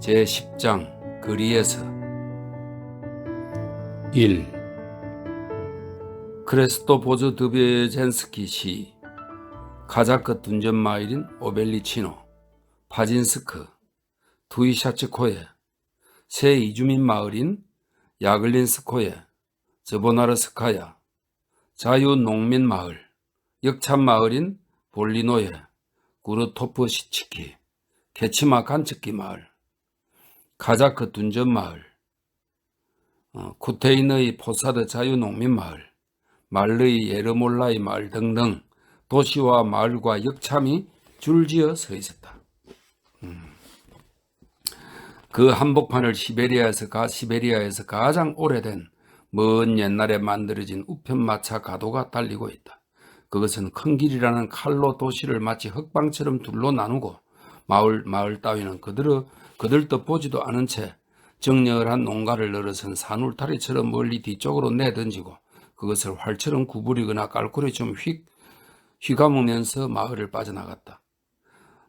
제10장 거리에서 1. 크레스토포즈 드베젠스키 시 카자크 둔전 마을인 오벨리치노, 파진스크, 투이샤츠코에, 새 이주민 마을인 야글린스코에, 저보나르스카야, 자유농민 마을, 역참 마을인 볼리노에, 구르토프시치키, 케치마 간츠키 마을, 카자크 둔전 마을, 쿠테인의 포사드 자유농민 마을, 말르의 예르몰라이 마을 등등 도시와 마을과 역참이 줄지어 서 있었다. 그 한복판을 시베리아에서 가장 오래된 먼 옛날에 만들어진 우편마차 가도가 달리고 있다. 그것은 큰 길이라는 칼로 도시를 마치 흙방처럼 둘로 나누고 마을 따위는 그들도 보지도 않은 채 정렬한 농가를 늘어선 산울타리처럼 멀리 뒤쪽으로 내던지고 그것을 활처럼 구부리거나 깔고리 좀 휘감으면서 마을을 빠져나갔다.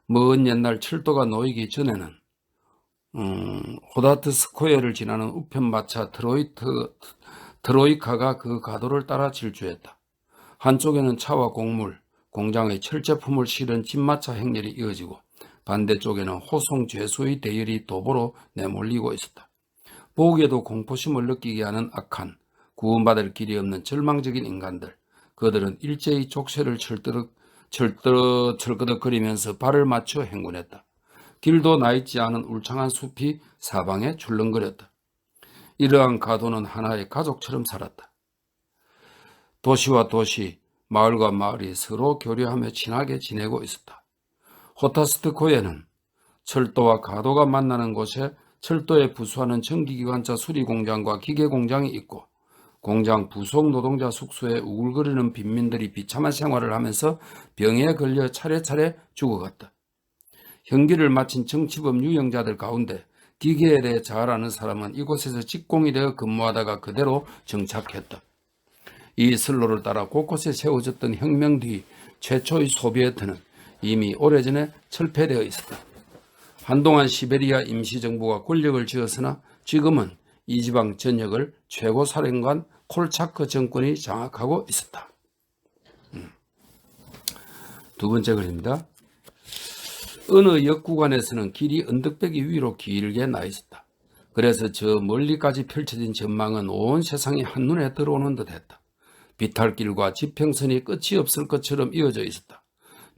먼 옛날 철도가 놓이기 전에는 호다트 스코어를 지나는 우편마차 트로이카가 그 가도를 따라 질주했다. 한쪽에는 차와 곡물, 공장의 철제품을 실은 집마차 행렬이 이어지고 반대쪽에는 호송 죄수의 대열이 도보로 내몰리고 있었다. 보기에도 공포심을 느끼게 하는 악한, 구원받을 길이 없는 절망적인 인간들. 그들은 일제히 족쇄를 철끄덕거리면서 발을 맞춰 행군했다. 길도 나있지 않은 울창한 숲이 사방에 출렁거렸다. 이러한 가도는 하나의 가족처럼 살았다. 도시와 도시, 마을과 마을이 서로 교류하며 친하게 지내고 있었다. 호타스트코에는 철도와 가도가 만나는 곳에 철도에 부수하는 전기기관차 수리공장과 기계공장이 있고 공장 부속 노동자 숙소에 우글거리는 빈민들이 비참한 생활을 하면서 병에 걸려 차례차례 죽어갔다. 형기를 마친 정치범 유형자들 가운데 기계에 대해 잘 아는 사람은 이곳에서 직공이 되어 근무하다가 그대로 정착했다. 이 선로를 따라 곳곳에 세워졌던 혁명 뒤 최초의 소비에트는 이미 오래전에 철폐되어 있었다. 한동안 시베리아 임시정부가 권력을 쥐었으나 지금은 이 지방 전역을 최고사령관 콜차크 정권이 장악하고 있었다. 두 번째 글입니다. 어느 역구간에서는 길이 언덕배기 위로 길게 나 있었다. 그래서 저 멀리까지 펼쳐진 전망은 온 세상이 한눈에 들어오는 듯했다. 비탈길과 지평선이 끝이 없을 것처럼 이어져 있었다.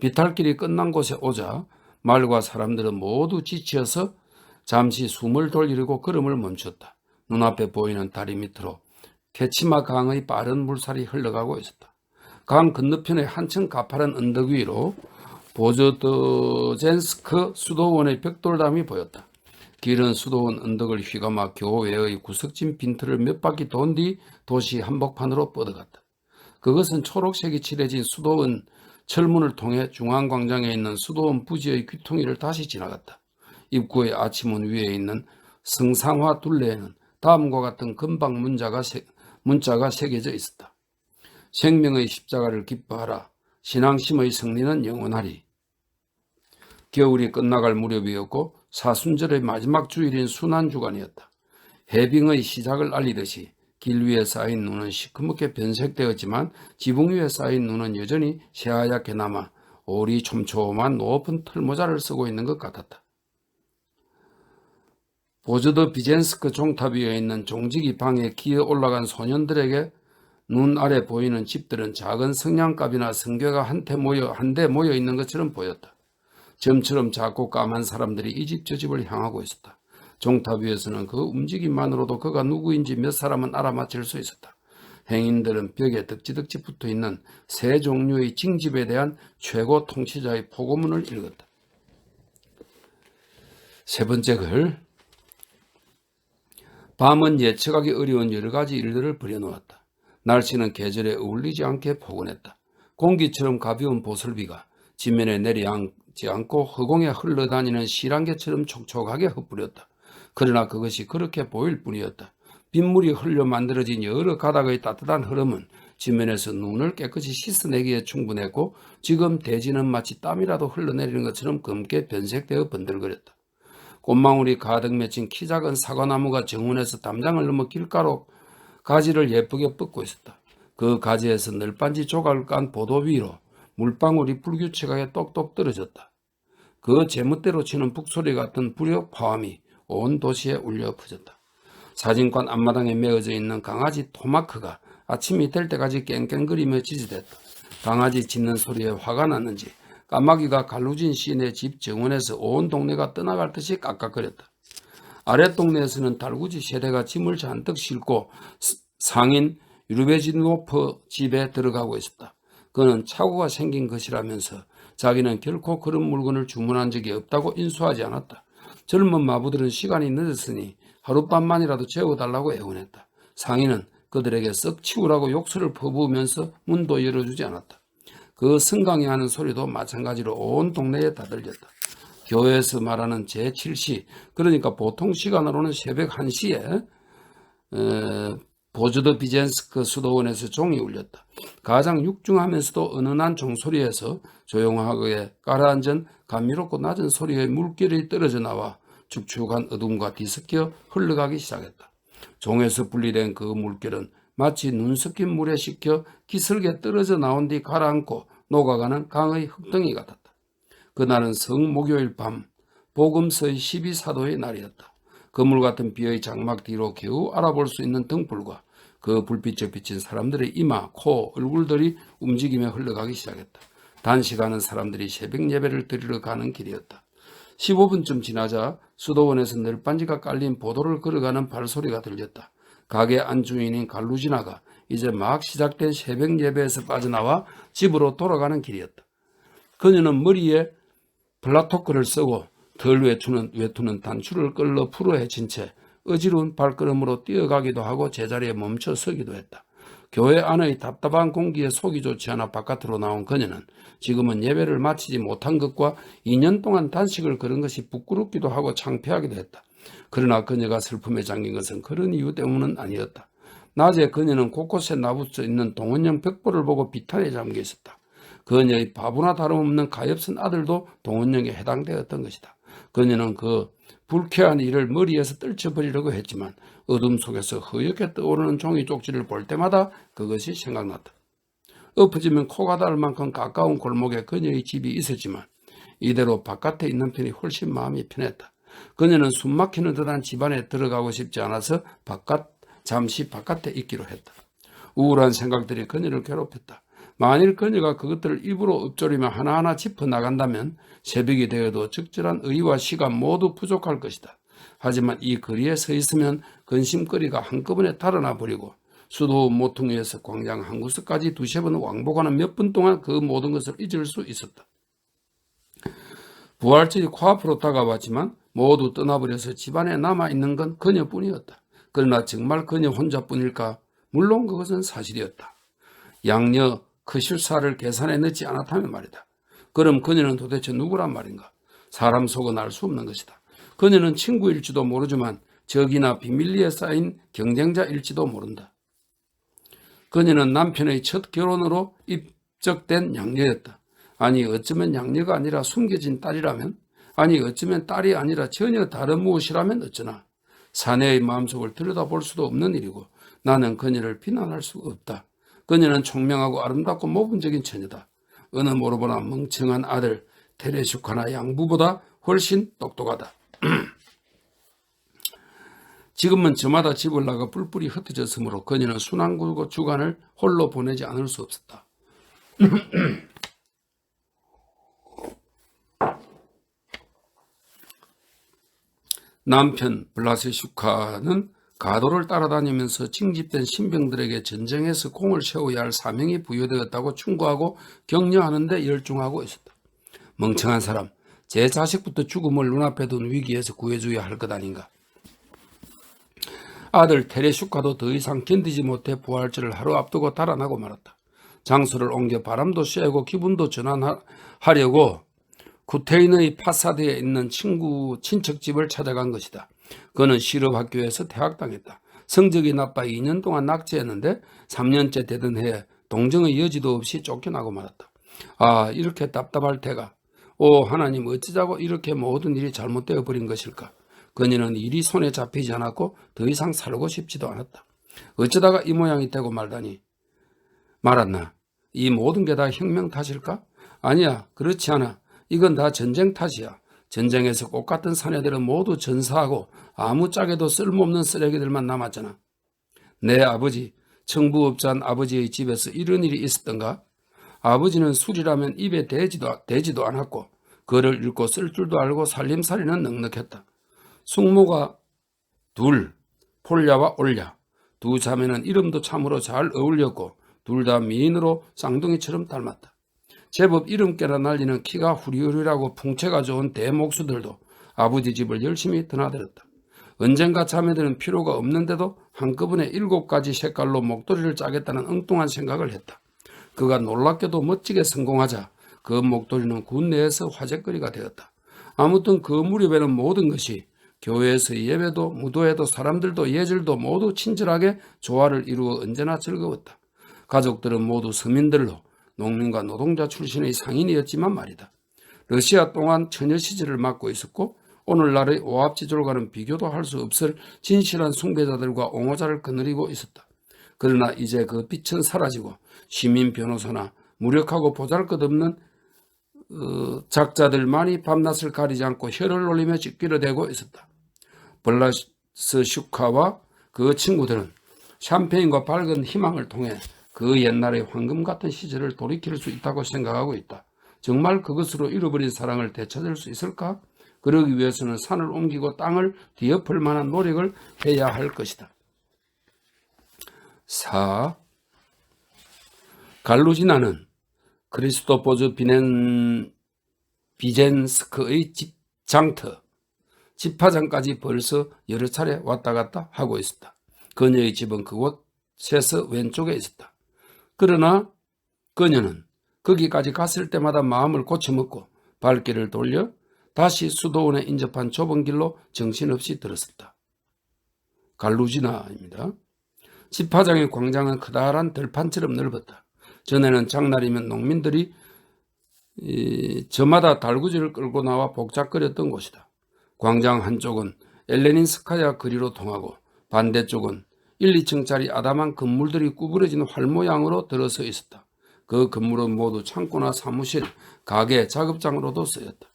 비탈길이 끝난 곳에 오자 말과 사람들은 모두 지치어서 잠시 숨을 돌리려고 걸음을 멈췄다. 눈앞에 보이는 다리 밑으로 케치마 강의 빠른 물살이 흘러가고 있었다. 강 건너편에 한층 가파른 언덕 위로 보조드젠스크 수도원의 벽돌담이 보였다. 길은 수도원 언덕을 휘감아 교외의 구석진 빈틈을 몇 바퀴 돈 뒤 도시 한복판으로 뻗어갔다. 그것은 초록색이 칠해진 수도원 철문을 통해 중앙광장에 있는 수도원 부지의 귀퉁이를 다시 지나갔다. 입구의 아치문 위에 있는 성상화 둘레에는 다음과 같은 금방 문자가 새겨져 있었다. 생명의 십자가를 기뻐하라. 신앙심의 승리는 영원하리. 겨울이 끝나갈 무렵이었고 사순절의 마지막 주일인 순환주간이었다. 해빙의 시작을 알리듯이 길 위에 쌓인 눈은 시커멓게 변색되었지만 지붕 위에 쌓인 눈은 여전히 새하얗게 남아 올이 촘촘한 높은 털모자를 쓰고 있는 것 같았다. 보조드 비젠스크 종탑 위에 있는 종지기 방에 기어 올라간 소년들에게 눈 아래 보이는 집들은 작은 성냥갑이나 성게가 한데 모여 있는 것처럼 보였다. 점처럼 작고 까만 사람들이 이 집 저 집을 향하고 있었다. 종탑 위에서는 그 움직임만으로도 그가 누구인지 몇 사람은 알아맞힐 수 있었다. 행인들은 벽에 덕지덕지 붙어있는 세 종류의 징집에 대한 최고 통치자의 포고문을 읽었다. 세 번째 글. 밤은 예측하기 어려운 여러 가지 일들을 벌여놓았다. 날씨는 계절에 어울리지 않게 포근했다. 공기처럼 가벼운 보슬비가 지면에 내려앉지 않고 허공에 흘러다니는 실안개처럼 촉촉하게 흩뿌렸다. 그러나 그것이 그렇게 보일 뿐이었다. 빗물이 흘려 만들어진 여러 가닥의 따뜻한 흐름은 지면에서 눈을 깨끗이 씻어내기에 충분했고 지금 대지는 마치 땀이라도 흘러내리는 것처럼 검게 변색되어 번들거렸다. 꽃망울이 가득 맺힌 키 작은 사과나무가 정원에서 담장을 넘어 길가로 가지를 예쁘게 뻗고 있었다. 그 가지에서 널빤지 조각을 깐 보도 위로 물방울이 불규칙하게 똑똑 떨어졌다. 그 제멋대로 치는 북소리 같은 불효 파함이 온 도시에 울려 퍼졌다. 사진관 앞마당에 메어져 있는 강아지 토마크가 아침이 될 때까지 깽깽거리며 지지됐다. 강아지 짖는 소리에 화가 났는지 까마귀가 갈루진 시인의 집 정원에서 온 동네가 떠나갈 듯이 깍깍거렸다. 아랫동네에서는 달구지 세대가 짐을 잔뜩 싣고 상인 유르베지노프 집에 들어가고 있었다. 그는 착오가 생긴 것이라면서 자기는 결코 그런 물건을 주문한 적이 없다고 인수하지 않았다. 젊은 마부들은 시간이 늦었으니 하룻밤만이라도 재워달라고 애원했다. 상인은 그들에게 썩 치우라고 욕설을 퍼부으면서 문도 열어주지 않았다. 그 승강이 하는 소리도 마찬가지로 온 동네에 다 들렸다. 교회에서 말하는 제7시, 그러니까 보통 시간으로는 새벽 1시에 보즈드 비젠스크 수도원에서 종이 울렸다. 가장 육중하면서도 은은한 종소리에서 조용하게 가라앉은 감미롭고 낮은 소리의 물결이 떨어져 나와 축축한 어둠과 뒤섞여 흘러가기 시작했다. 종에서 분리된 그 물결은 마치 눈 섞인 물에 식혀 기슭에 떨어져 나온 뒤 가라앉고 녹아가는 강의 흙덩이 같았다. 그날은 성목요일 밤 복음서의 12사도의 날이었다. 그물 같은 비의 장막 뒤로 겨우 알아볼 수 있는 등불과 그 불빛에 비친 사람들의 이마, 코, 얼굴들이 움직이며 흘러가기 시작했다. 단시간은 사람들이 새벽 예배를 드리러 가는 길이었다. 15분쯤 지나자 수도원에서 널빤지가 깔린 보도를 걸어가는 발소리가 들렸다. 가게 안주인인 갈루지나가 이제 막 시작된 새벽 예배에서 빠져나와 집으로 돌아가는 길이었다. 그녀는 머리에 플라토크를 쓰고 덜 외투는 단추를 끌러 풀어 헤친 채 어지러운 발걸음으로 뛰어가기도 하고 제자리에 멈춰 서기도 했다. 교회 안의 답답한 공기에 속이 좋지 않아 바깥으로 나온 그녀는 지금은 예배를 마치지 못한 것과 2년 동안 단식을 걸은 것이 부끄럽기도 하고 창피하기도 했다. 그러나 그녀가 슬픔에 잠긴 것은 그런 이유 때문은 아니었다. 낮에 그녀는 곳곳에 나붙어 있는 동원형 벽보를 보고 비탄에 잠겨 있었다. 그녀의 바보나 다름없는 가엾은 아들도 동원령에 해당되었던 것이다. 그녀는 그 불쾌한 일을 머리에서 떨쳐버리려고 했지만 어둠 속에서 허옇게 떠오르는 종이 쪽지를 볼 때마다 그것이 생각났다. 엎어지면 코가 닿을 만큼 가까운 골목에 그녀의 집이 있었지만 이대로 바깥에 있는 편이 훨씬 마음이 편했다. 그녀는 숨막히는 듯한 집안에 들어가고 싶지 않아서 잠시 바깥에 있기로 했다. 우울한 생각들이 그녀를 괴롭혔다. 만일 그녀가 그것들을 입으로 읊조리며 하나하나 짚어나간다면 새벽이 되어도 적절한 의와 시간 모두 부족할 것이다. 하지만 이 거리에 서 있으면 근심거리가 한꺼번에 달아나 버리고 수도 모퉁이에서 광장 한 구석까지 두세 번 왕복하는 몇 분 동안 그 모든 것을 잊을 수 있었다. 부활절이 코앞으로 다가왔지만 모두 떠나버려서 집안에 남아있는 건 그녀뿐이었다. 그러나 정말 그녀 혼자뿐일까? 물론 그것은 사실이었다. 양녀 크실사를 계산에 넣지 않았다면 말이다. 그럼 그녀는 도대체 누구란 말인가? 사람 속은 알 수 없는 것이다. 그녀는 친구일지도 모르지만 적이나 비밀리에 쌓인 경쟁자일지도 모른다. 그녀는 남편의 첫 결혼으로 입적된 양녀였다. 아니 어쩌면 양녀가 아니라 숨겨진 딸이라면? 아니 어쩌면 딸이 아니라 전혀 다른 무엇이라면 어쩌나? 사내의 마음속을 들여다볼 수도 없는 일이고 나는 그녀를 비난할 수가 없다. 그녀는 총명하고 아름답고 모분적인 처녀다. 어느 모르보나 멍청한 아들 테레슈카나 양부보다 훨씬 똑똑하다. 지금은 저마다 집을 나가 뿔뿔이 흩어졌으므로 그녀는 순환구 주간을 홀로 보내지 않을 수 없었다. 남편 블라세슈카는 가도를 따라다니면서 징집된 신병들에게 전쟁에서 공을 세워야 할 사명이 부여되었다고 충고하고 격려하는 데 열중하고 있었다. 멍청한 사람, 제 자식부터 죽음을 눈앞에 둔 위기에서 구해줘야 할 것 아닌가. 아들 테레슈카도 더 이상 견디지 못해 부활절을 하루 앞두고 달아나고 말았다. 장소를 옮겨 바람도 쐬고 기분도 전환하려고 구테인의 파사드에 있는 친척집을 찾아간 것이다. 그는 실업학교에서 퇴학당했다. 성적이 나빠 2년 동안 낙제했는데 3년째 되던 해에 동정의 여지도 없이 쫓겨나고 말았다. 아, 이렇게 답답할 때가 오 하나님, 어찌자고 이렇게 모든 일이 잘못되어 버린 것일까? 그녀는 일이 손에 잡히지 않았고 더 이상 살고 싶지도 않았다. 어쩌다가 이 모양이 되고 말았나? 이 모든 게 다 혁명 탓일까? 아니야, 그렇지 않아. 이건 다 전쟁 탓이야. 전쟁에서 꽃 같은 사내들은 모두 전사하고 아무짝에도 쓸모없는 쓰레기들만 남았잖아. 내 아버지, 청부업자인 아버지의 집에서 이런 일이 있었던가? 아버지는 술이라면 입에 대지도 않았고 글을 읽고 쓸 줄도 알고 살림살이는 넉넉했다. 숙모가 둘, 폴야와 올야. 두 자매는 이름도 참으로 잘 어울렸고 둘 다 미인으로 쌍둥이처럼 닮았다. 제법 이름깨나 날리는 키가 후리후리하고 풍채가 좋은 대목수들도 아버지 집을 열심히 드나들었다. 언젠가 자매들은 필요가 없는데도 한꺼번에 7가지 색깔로 목도리를 짜겠다는 엉뚱한 생각을 했다. 그가 놀랍게도 멋지게 성공하자 그 목도리는 군 내에서 화제거리가 되었다. 아무튼 그 무렵에는 모든 것이 교회에서 예배도 무도회도 사람들도 예절도 모두 친절하게 조화를 이루어 언제나 즐거웠다. 가족들은 모두 서민들로 농민과 노동자 출신의 상인이었지만 말이다. 러시아 동안 처녀 시절을 맞고 있었고 오늘날의 오합지졸과는 비교도 할 수 없을 진실한 숭배자들과 옹호자를 거느리고 있었다. 그러나 이제 그 빛은 사라지고 시민 변호사나 무력하고 보잘것없는 작자들만이 밤낮을 가리지 않고 혀를 놀리며 집기를 대고 있었다. 블라스슈카와 그 친구들은 샴페인과 밝은 희망을 통해 그 옛날의 황금 같은 시절을 돌이킬 수 있다고 생각하고 있다. 정말 그것으로 잃어버린 사랑을 되찾을 수 있을까? 그러기 위해서는 산을 옮기고 땅을 뒤엎을 만한 노력을 해야 할 것이다. 4. 갈루지나는 크리스토포즈 비젠스크의 집화장까지 벌써 여러 차례 왔다 갔다 하고 있었다. 그녀의 집은 그곳에서 왼쪽에 있었다. 그러나 그녀는 거기까지 갔을 때마다 마음을 고쳐먹고 발길을 돌려 다시 수도원에 인접한 좁은 길로 정신없이 들었었다. 갈루지나입니다. 집화장의 광장은 커다란 들판처럼 넓었다. 전에는 장날이면 농민들이 저마다 달구지를 끌고 나와 복작거렸던 곳이다. 광장 한쪽은 엘레닌스카야 거리로 통하고 반대쪽은 1, 2층짜리 아담한 건물들이 구부러진 활 모양으로 들어서 있었다. 그 건물은 모두 창고나 사무실, 가게, 작업장으로도 쓰였다.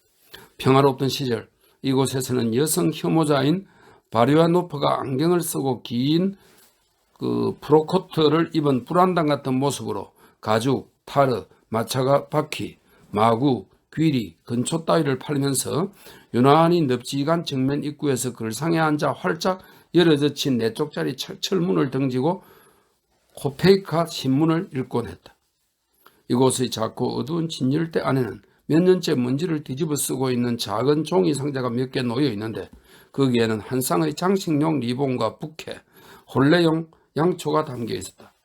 평화롭던 시절 이곳에서는 여성 혐오자인 바리아노프가 안경을 쓰고 긴 프로코트를 입은 불안당 같은 모습으로 가죽, 타르, 마차가 바퀴, 마구, 귀리, 근초 따위를 팔면서 유난히 넙지간 정면 입구에서 글상에 앉아 활짝 열어젖힌 4쪽짜리 철문을 등지고 코페이카 신문을 읽곤 했다. 이곳의 작고 어두운 진열대 안에는 몇 년째 먼지를 뒤집어 쓰고 있는 작은 종이 상자가 몇 개 놓여 있는데 거기에는 한 쌍의 장식용 리본과 부케, 혼례용 양초가 담겨 있었다.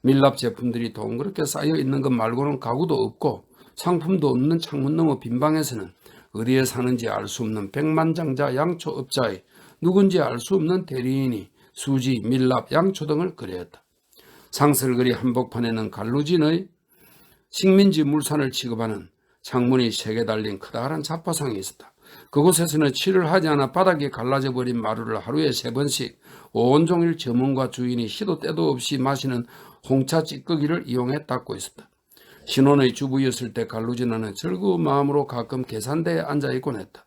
밀랍 제품들이 동그랗게 쌓여 있는 것 말고는 가구도 없고 상품도 없는 창문 너머 빈 방에서는 어디에 사는지 알 수 없는 백만장자 양초업자의 누군지 알 수 없는 대리인이 수지, 밀랍, 양초 등을 거래했다. 상설거리 한복판에는 갈루진의 식민지 물산을 취급하는 창문이 3개 달린 커다란 잡화상이 있었다. 그곳에서는 칠을 하지 않아 바닥이 갈라져 버린 마루를 하루에 3번씩 온종일 점원과 주인이 시도 때도 없이 마시는 홍차 찌꺼기를 이용해 닦고 있었다. 신혼의 주부였을 때 갈루지나는 즐거운 마음으로 가끔 계산대에 앉아있곤 했다.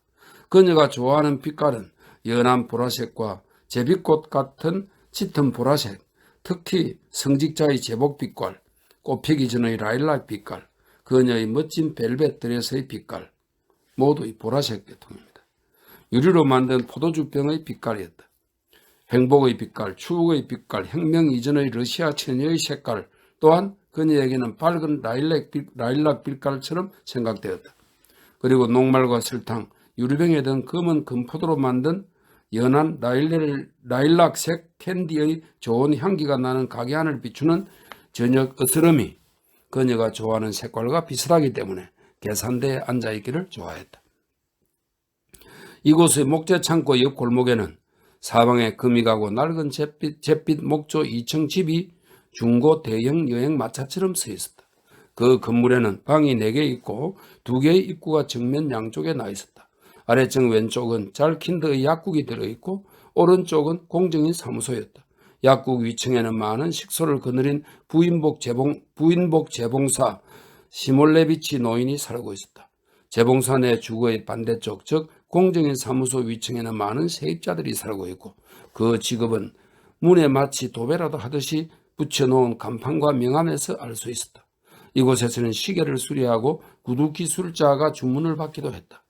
그녀가 좋아하는 빛깔은 연한 보라색과 제비꽃 같은 짙은 보라색, 특히 성직자의 제복 빛깔, 꽃피기 전의 라일락 빛깔, 그녀의 멋진 벨벳 드레스의 빛깔, 모두 이 보라색 계통입니다. 유리로 만든 포도주병의 빛깔이었다. 행복의 빛깔, 추억의 빛깔, 혁명 이전의 러시아 처녀의 색깔 또한 그녀에게는 밝은 라일락 빛깔처럼 생각되었다. 그리고 녹말과 설탕, 유리병에 든 검은 금포도로 만든 연한 라일락색 캔디의 좋은 향기가 나는 가게 안을 비추는 저녁 어스름이 그녀가 좋아하는 색깔과 비슷하기 때문에 계산대에 앉아있기를 좋아했다. 이곳의 목재창고 옆 골목에는 사방에 금이 가고 낡은 잿빛 목조 2층 집이 중고 대형 여행 마차처럼 서 있었다. 그 건물에는 방이 4개 있고 2개의 입구가 정면 양쪽에 나 있었다. 아래층 왼쪽은 잘킨드의 약국이 들어있고 오른쪽은 공정인 사무소였다. 약국 위층에는 많은 식소를 거느린 부인복 재봉사 시몰레비치 노인이 살고 있었다. 재봉사 내 주거의 반대쪽, 즉 공정인 사무소 위층에는 많은 세입자들이 살고 있고 그 직업은 문에 마치 도배라도 하듯이 붙여놓은 간판과 명함에서 알 수 있었다. 이곳에서는 시계를 수리하고 구두 기술자가 주문을 받기도 했다.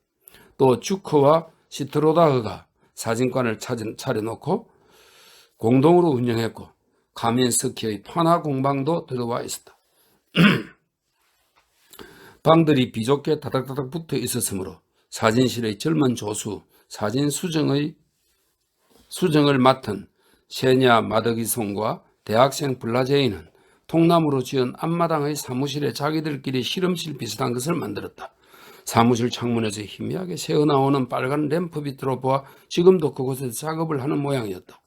또 주커와 시트로다흐가 사진관을 차려놓고 공동으로 운영했고 카민스키의 판화 공방도 들어와 있었다. 방들이 비좁게 다닥다닥 붙어 있었으므로 사진실의 젊은 조수, 사진 수정을 맡은 세냐 마더기송과 대학생 블라제이는 통나무로 지은 앞마당의 사무실에 자기들끼리 실험실 비슷한 것을 만들었다. 사무실 창문에서 희미하게 새어나오는 빨간 램프빛으로 보아 지금도 그곳에서 작업을 하는 모양이었다.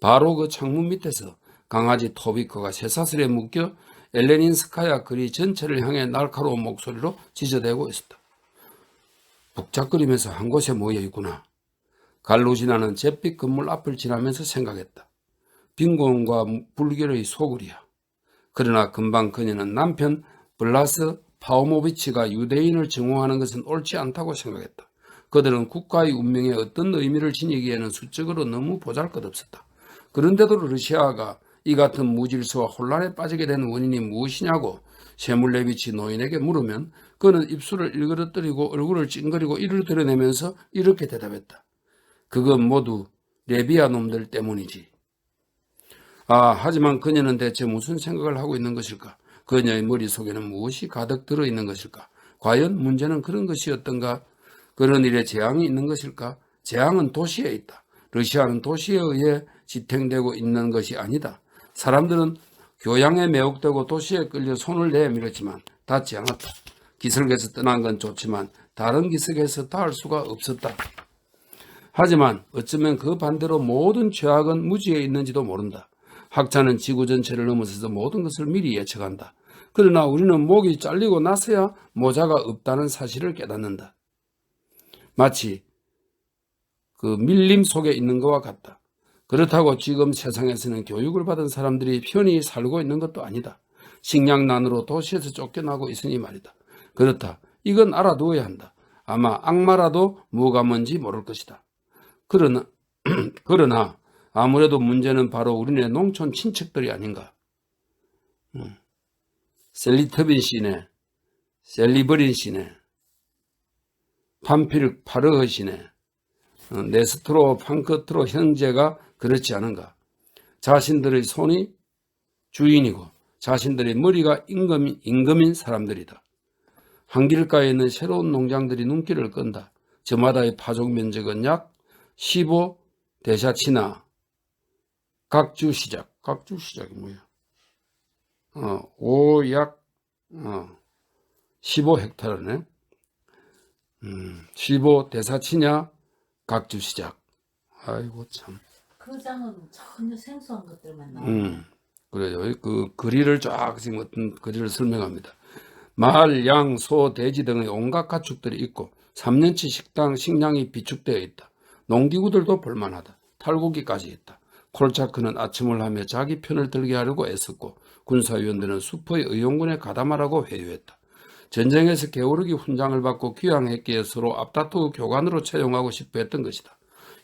바로 그 창문 밑에서 강아지 토비커가 쇠사슬에 묶여 엘레닌스카야 거리 전체를 향해 날카로운 목소리로 지저대고 있었다. 북적거리면서 한 곳에 모여 있구나. 갈루지나는 잿빛 건물 앞을 지나면서 생각했다. 빈곤과 불결의 소굴이야. 그러나 금방 그녀는 남편 블라스 파오모비치가 유대인을 증오하는 것은 옳지 않다고 생각했다. 그들은 국가의 운명에 어떤 의미를 지니기에는 수적으로 너무 보잘것없었다. 그런데도 러시아가 이 같은 무질서와 혼란에 빠지게 된 원인이 무엇이냐고 셰물레비치 노인에게 물으면 그는 입술을 일그러뜨리고 얼굴을 찡그리고 이를 드러내면서 이렇게 대답했다. 그건 모두 레비아 놈들 때문이지. 하지만 그녀는 대체 무슨 생각을 하고 있는 것일까? 그녀의 머릿속에는 무엇이 가득 들어있는 것일까? 과연 문제는 그런 것이었던가? 그런 일에 재앙이 있는 것일까? 재앙은 도시에 있다. 러시아는 도시에 의해 지탱되고 있는 것이 아니다. 사람들은 교양에 매혹되고 도시에 끌려 손을 내밀었지만 닿지 않았다. 기슭에서 떠난 건 좋지만 다른 기슭에서 닿을 수가 없었다. 하지만 어쩌면 그 반대로 모든 죄악은 무지에 있는지도 모른다. 학자는 지구 전체를 넘어서서 모든 것을 미리 예측한다. 그러나 우리는 목이 잘리고 나서야 모자가 없다는 사실을 깨닫는다. 마치 그 밀림 속에 있는 것과 같다. 그렇다고 지금 세상에서는 교육을 받은 사람들이 편히 살고 있는 것도 아니다. 식량난으로 도시에서 쫓겨나고 있으니 말이다. 그렇다. 이건 알아두어야 한다. 아마 악마라도 뭐가 뭔지 모를 것이다. 그러나 아무래도 문제는 바로 우리네 농촌 친척들이 아닌가. 셀리터빈 씨네, 셀리버린 씨네, 판필 파르흐 씨네, 네스트로 판크트로 형제가 그렇지 않은가. 자신들의 손이 주인이고 자신들의 머리가 임금인 사람들이다. 한길가에 있는 새로운 농장들이 눈길을 끈다. 저마다의 파종 면적은 약 15대샤치나 각주시작이 뭐야? 약 15헥타르네. 15대사치냐 각주시작. 아이고 참. 그 장은 전혀 생소한 것들만 나와요. 그래요. 그 거리를 쫙 지금 어떤 거리를 설명합니다. 말, 양, 소, 돼지 등의 온갖 가축들이 있고 3년치 식량이 비축되어 있다. 농기구들도 볼만하다. 탈곡기까지 있다. 콜차크는 아침을 하며 자기 편을 들게 하려고 애썼고 군사위원들은 수포의 의용군에 가담하라고 회유했다. 전쟁에서 게오르기 훈장을 받고 귀향했기에 서로 앞다투어 교관으로 채용하고 싶어 했던 것이다.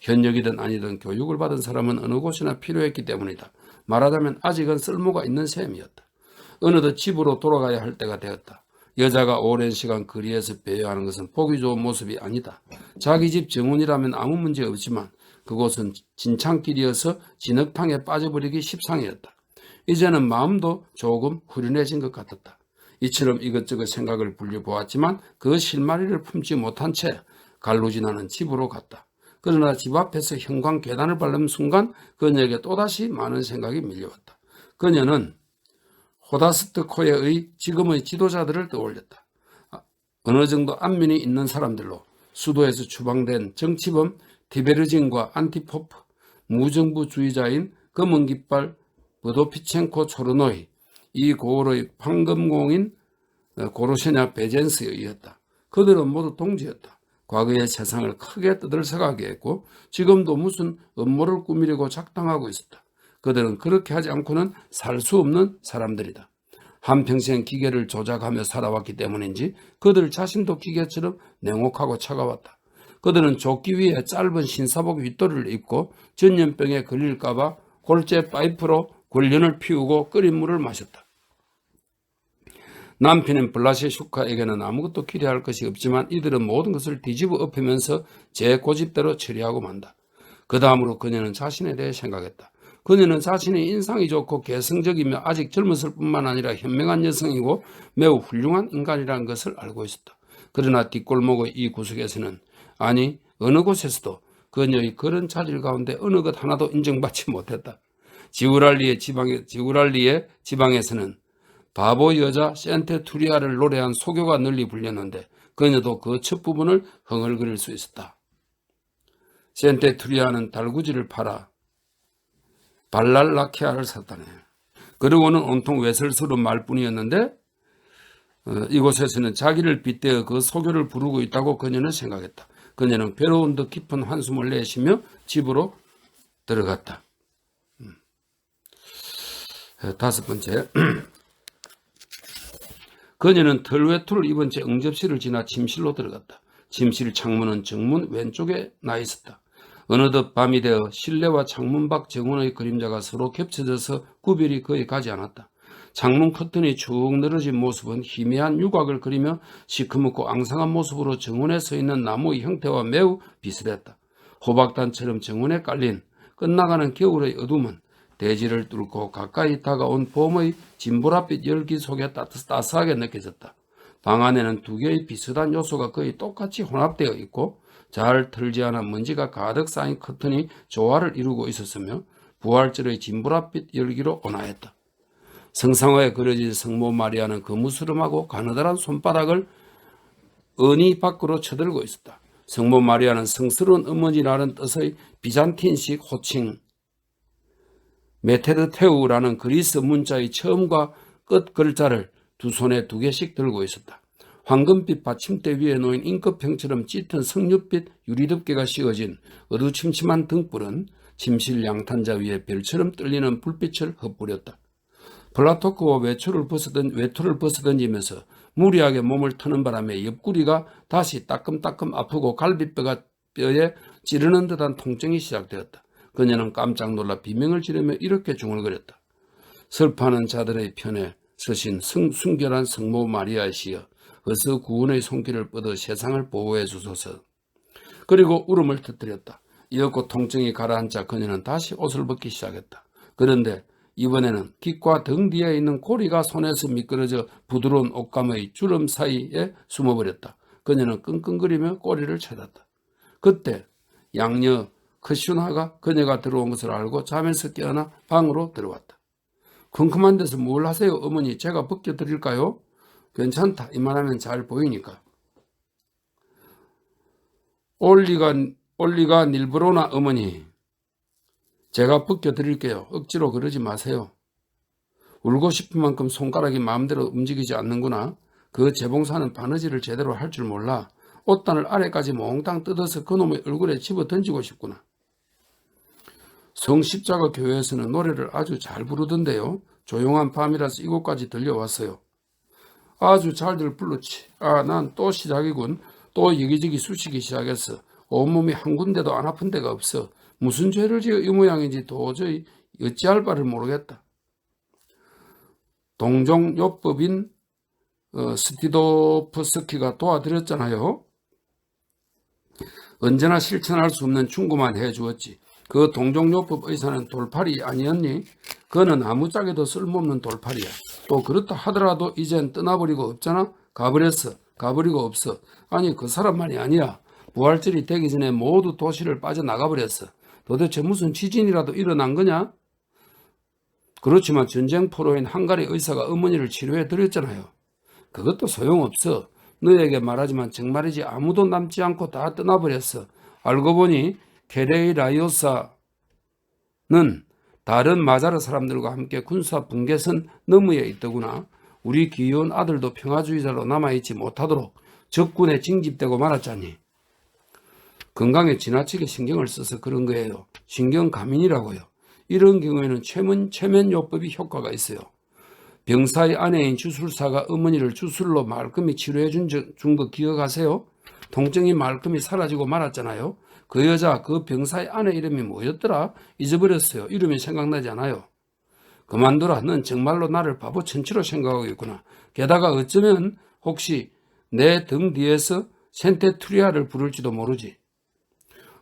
현역이든 아니든 교육을 받은 사람은 어느 곳이나 필요했기 때문이다. 말하자면 아직은 쓸모가 있는 셈이었다. 어느덧 집으로 돌아가야 할 때가 되었다. 여자가 오랜 시간 거리에서 배회하는 것은 보기 좋은 모습이 아니다. 자기 집 정원이라면 아무 문제 없지만 그곳은 진창길이어서 진흙탕에 빠져버리기 십상이었다. 이제는 마음도 조금 후련해진 것 같았다. 이처럼 이것저것 생각을 불려보았지만 그 실마리를 품지 못한 채 갈루지나는 집으로 갔다. 그러나 집 앞에서 형광 계단을 밟는 순간 그녀에게 또다시 많은 생각이 밀려왔다. 그녀는 호다스트코에의 지금의 지도자들을 떠올렸다. 어느 정도 안면이 있는 사람들로 수도에서 추방된 정치범 티베르진과 안티포프, 무정부주의자인 검은깃발 버도피첸코 초르노이, 이 고을의 황금공인 고르시냐 베젠스에 의했다. 그들은 모두 동지였다. 과거의 세상을 크게 떠들썩하게 했고 지금도 무슨 음모를 꾸미려고 작당하고 있었다. 그들은 그렇게 하지 않고는 살 수 없는 사람들이다. 한평생 기계를 조작하며 살아왔기 때문인지 그들 자신도 기계처럼 냉혹하고 차가웠다. 그들은 좁기 위해 짧은 신사복 윗도리를 입고 전염병에 걸릴까봐 골재 파이프로 권련을 피우고 끓인 물을 마셨다. 남편인 블라시슈카에게는 아무것도 기대할 것이 없지만 이들은 모든 것을 뒤집어 엎으면서 제 고집대로 처리하고 만다. 그 다음으로 그녀는 자신에 대해 생각했다. 그녀는 자신이 인상이 좋고 개성적이며 아직 젊었을 뿐만 아니라 현명한 여성이고 매우 훌륭한 인간이라는 것을 알고 있었다. 그러나 뒷골목의 이 구석에서는 아니 어느 곳에서도 그녀의 그런 자질 가운데 어느 것 하나도 인정받지 못했다. 지우랄리의 지방에서는 바보 여자 센테투리아를 노래한 소교가 널리 불렸는데 그녀도 그 첫 부분을 흥얼거릴 수 있었다. 센테투리아는 달구지를 팔아 발랄라케아를 샀다네. 그러고는 온통 외설스러운 말뿐이었는데 이곳에서는 자기를 빗대어 그 소교를 부르고 있다고 그녀는 생각했다. 그녀는 괴로운 듯 깊은 한숨을 내쉬며 집으로 들어갔다. 다섯 번째, 그녀는 털외투를 입은 채 응접실을 지나 침실로 들어갔다. 침실 창문은 정문 왼쪽에 나 있었다. 어느덧 밤이 되어 실내와 창문 밖 정원의 그림자가 서로 겹쳐져서 구별이 거의 가지 않았다. 창문 커튼이 축 늘어진 모습은 희미한 유곽을 그리며 시커멓고 앙상한 모습으로 정원에 서 있는 나무의 형태와 매우 비슷했다. 호박단처럼 정원에 깔린 끝나가는 겨울의 어둠은 대지를 뚫고 가까이 다가온 봄의 진보랏빛 열기 속에 따스하게 느껴졌다. 방 안에는 두 개의 비슷한 요소가 거의 똑같이 혼합되어 있고 잘 털지 않은 먼지가 가득 쌓인 커튼이 조화를 이루고 있었으며 부활절의 진보랏빛 열기로 온화했다. 성상화에 그려진 성모 마리아는 거무스름하고 가느다란 손바닥을 은이 밖으로 쳐들고 있었다. 성모 마리아는 성스러운 어머니라는 뜻의 비잔틴식 호칭 메테르테우라는 그리스 문자의 처음과 끝 글자를 두 손에 두 개씩 들고 있었다. 황금빛 받침대 위에 놓인 잉크병처럼 짙은 석류빛 유리덮개가 씌워진 어두침침한 등불은 침실 양탄자 위에 별처럼 떨리는 불빛을 흩뿌렸다. 플라토크와 외투를 벗어던지면서 무리하게 몸을 트는 바람에 옆구리가 다시 따끔따끔 아프고 갈비뼈에 찌르는 듯한 통증이 시작되었다. 그녀는 깜짝 놀라 비명을 지르며 이렇게 중얼거렸다. 슬퍼하는 자들의 편에 서신 순결한 성모 마리아시여, 어서 구원의 손길을 뻗어 세상을 보호해 주소서. 그리고 울음을 터뜨렸다. 이윽고 통증이 가라앉자 그녀는 다시 옷을 벗기 시작했다. 그런데 이번에는 깃과 등 뒤에 있는 고리가 손에서 미끄러져 부드러운 옷감의 주름 사이에 숨어버렸다. 그녀는 끙끙거리며 꼬리를 찾았다. 그때 양녀 크슈나가 그녀가 들어온 것을 알고 잠에서 깨어나 방으로 들어왔다. 컴컴한 데서 뭘 하세요? 어머니, 제가 벗겨드릴까요? 괜찮다. 이만하면 잘 보이니까. 올리가 닐브로나 어머니, 제가 벗겨드릴게요. 억지로 그러지 마세요. 울고 싶은 만큼 손가락이 마음대로 움직이지 않는구나. 그 재봉사는 바느질을 제대로 할 줄 몰라. 옷단을 아래까지 몽땅 뜯어서 그놈의 얼굴에 집어 던지고 싶구나. 성십자가 교회에서는 노래를 아주 잘 부르던데요. 조용한 밤이라서 이곳까지 들려왔어요. 아주 잘들 불렀지. 난 또 시작이군. 또 여기저기 쑤시기 시작했어. 온몸이 한 군데도 안 아픈 데가 없어. 무슨 죄를 지어 이 모양인지 도저히 어찌할 바를 모르겠다. 동종요법인 스티도프스키가 도와드렸잖아요. 언제나 실천할 수 없는 충고만 해주었지. 그 동종요법 의사는 돌팔이 아니었니? 그는 아무짝에도 쓸모없는 돌팔이야. 또 그렇다 하더라도 이젠 떠나버리고 없잖아? 가버리고 없어. 아니 그 사람만이 아니야. 부활절이 되기 전에 모두 도시를 빠져나가버렸어. 도대체 무슨 지진이라도 일어난 거냐? 그렇지만 전쟁 포로인 한가리 의사가 어머니를 치료해 드렸잖아요. 그것도 소용없어. 너에게 말하지만 정말이지 아무도 남지 않고 다 떠나버렸어. 알고 보니 케레이라요사는 다른 마자르 사람들과 함께 군사 분계선 너머에 있더구나. 우리 귀여운 아들도 평화주의자로 남아있지 못하도록 적군에 징집되고 말았잖니. 건강에 지나치게 신경을 써서 그런 거예요. 신경가민이라고요. 이런 경우에는 최면요법이 효과가 있어요. 병사의 아내인 주술사가 어머니를 주술로 말끔히 치료해 준 거 기억하세요? 통증이 말끔히 사라지고 말았잖아요. 그 여자, 그 병사의 아내 이름이 뭐였더라? 잊어버렸어요. 이름이 생각나지 않아요. 그만둬라. 넌 정말로 나를 바보 천치로 생각하고 있구나. 게다가 어쩌면 혹시 내 등 뒤에서 센테투리아를 부를지도 모르지.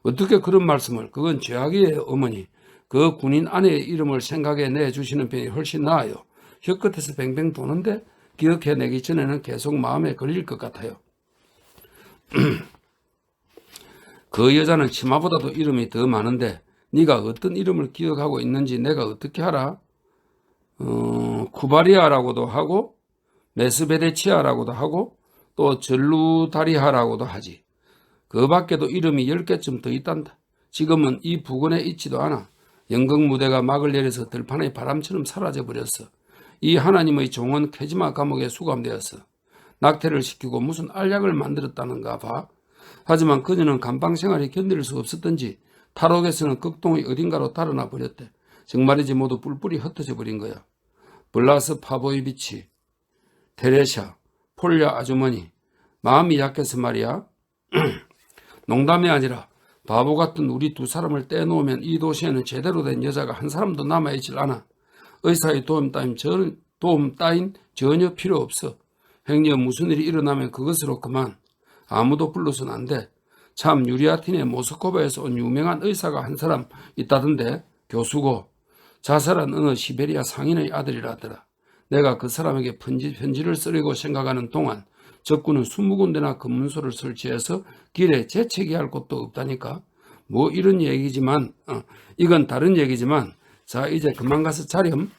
어떻게 그런 말씀을? 그건 죄악이에요, 어머니. 그 군인 아내의 이름을 생각해 내주시는 편이 훨씬 나아요. 혀끝에서 뱅뱅 도는데 기억해내기 전에는 계속 마음에 걸릴 것 같아요. 그 여자는 치마보다도 이름이 더 많은데 네가 어떤 이름을 기억하고 있는지 내가 어떻게 알아? 쿠바리아라고도 하고 메스베데치아라고도 하고 또 절루다리하라고도 하지. 그 밖에도 이름이 10개쯤 더 있단다. 지금은 이 부근에 있지도 않아. 연극무대가 막을 내려서 들판의 바람처럼 사라져버렸어. 이 하나님의 종은 캐지마 감옥에 수감되었어. 낙태를 시키고 무슨 알약을 만들었다는가 봐. 하지만 그녀는 감방생활이 견딜 수 없었던지 탈옥에서는 극동의 어딘가로 달아나 버렸대. 정말이지 모두 뿔뿔이 흩어져 버린 거야. 블라스 파보이비치, 테레샤, 폴야 아주머니, 마음이 약해서 말이야. 농담이 아니라 바보 같은 우리 두 사람을 떼놓으면 이 도시에는 제대로 된 여자가 한 사람도 남아있질 않아. 의사의 도움 따윈 전혀 필요 없어. 행여 무슨 일이 일어나면 그것으로 그만. 아무도 불러서는 안 돼. 참 유리아틴의 모스코바에서 온 유명한 의사가 한 사람 있다던데 교수고 자살한 어느 시베리아 상인의 아들이라더라. 내가 그 사람에게 편지를 쓰려고 생각하는 동안 적군은 20군데나 검문소를 설치해서 길에 재채기할 곳도 없다니까. 뭐 이런 얘기지만 이건 다른 얘기지만 자 이제 그만 가서 자렴.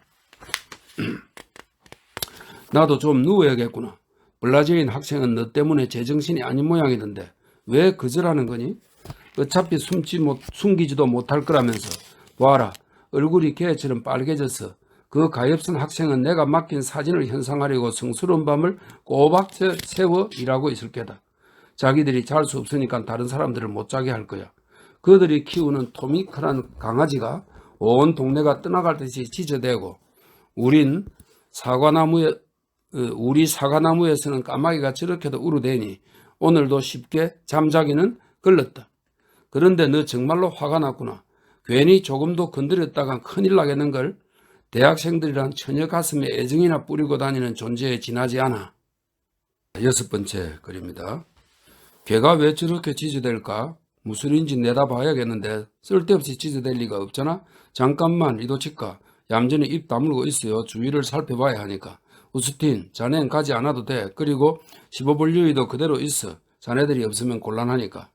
나도 좀 누워야겠구나. 블라지인 학생은 너 때문에 제정신이 아닌 모양이던데 왜 거절하는 거니? 어차피 숨기지도 못할 거라면서. 봐라. 얼굴이 개처럼 빨개져서 그 가엾은 학생은 내가 맡긴 사진을 현상하려고 성스러운 밤을 꼬박 세워 일하고 있을 게다. 자기들이 잘 수 없으니까 다른 사람들을 못 자게 할 거야. 그들이 키우는 토미크란 강아지가 온 동네가 떠나갈 듯이 짖어대고 우리 사과나무에서는 까마귀가 저렇게도 우르대니 오늘도 쉽게 잠자기는 걸렸다. 그런데 너 정말로 화가 났구나. 괜히 조금도 건드렸다간 큰일 나겠는걸. 대학생들이란 처녀 가슴에 애정이나 뿌리고 다니는 존재에 지나지 않아. 6번째 글입니다. 걔가 왜 저렇게 짖어댈까? 무슨 일인지 내다봐야겠는데 쓸데없이 짖어댈 리가 없잖아. 잠깐만 이도치카. 얌전히 입 다물고 있어요. 주위를 살펴봐야 하니까. 우스틴 자넨 가지 않아도 돼. 그리고 15불 그대로 있어. 자네들이 없으면 곤란하니까.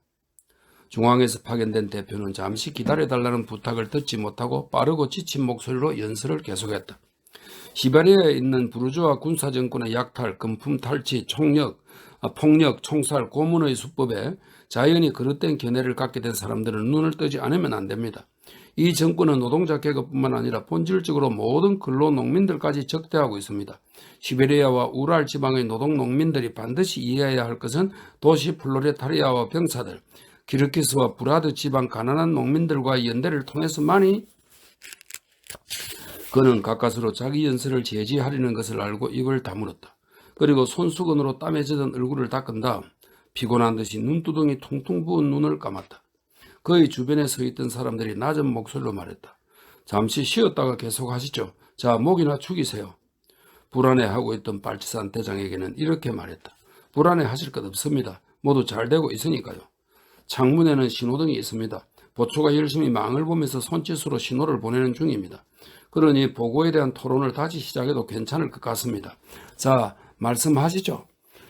중앙에서 파견된 대표는 잠시 기다려달라는 부탁을 듣지 못하고 빠르고 지친 목소리로 연설을 계속했다. 시베리아에 있는 부르주아 군사정권의 약탈, 금품 탈취, 폭력, 총살, 고문의 수법에 자연히 그릇된 견해를 갖게 된 사람들은 눈을 뜨지 않으면 안 됩니다. 이 정권은 노동자 계급뿐만 아니라 본질적으로 모든 근로농민들까지 적대하고 있습니다. 시베리아와 우랄 지방의 노동농민들이 반드시 이해해야 할 것은 도시 플로레타리아와 병사들, 키르키스와 브라드 지방 가난한 농민들과의 연대를 통해서만이 그는 가까스로 자기 연설을 제지하려는 것을 알고 입을 다물었다. 그리고 손수건으로 땀에 젖은 얼굴을 닦은 다음 피곤한 듯이 눈두덩이 퉁퉁 부은 눈을 감았다. 그의 주변에 서 있던 사람들이 낮은 목소리로 말했다. 잠시 쉬었다가 계속하시죠. 자, 목이나 축이세요. 불안해하고 있던 발치산 대장에게는 이렇게 말했다. 불안해하실 것 없습니다. 모두 잘 되고 있으니까요. 창문에는 신호등이 있습니다. 보초가 열심히 망을 보면서 손짓으로 신호를 보내는 중입니다. 그러니 보고에 대한 토론을 다시 시작해도 괜찮을 것 같습니다. 자, 말씀하시죠.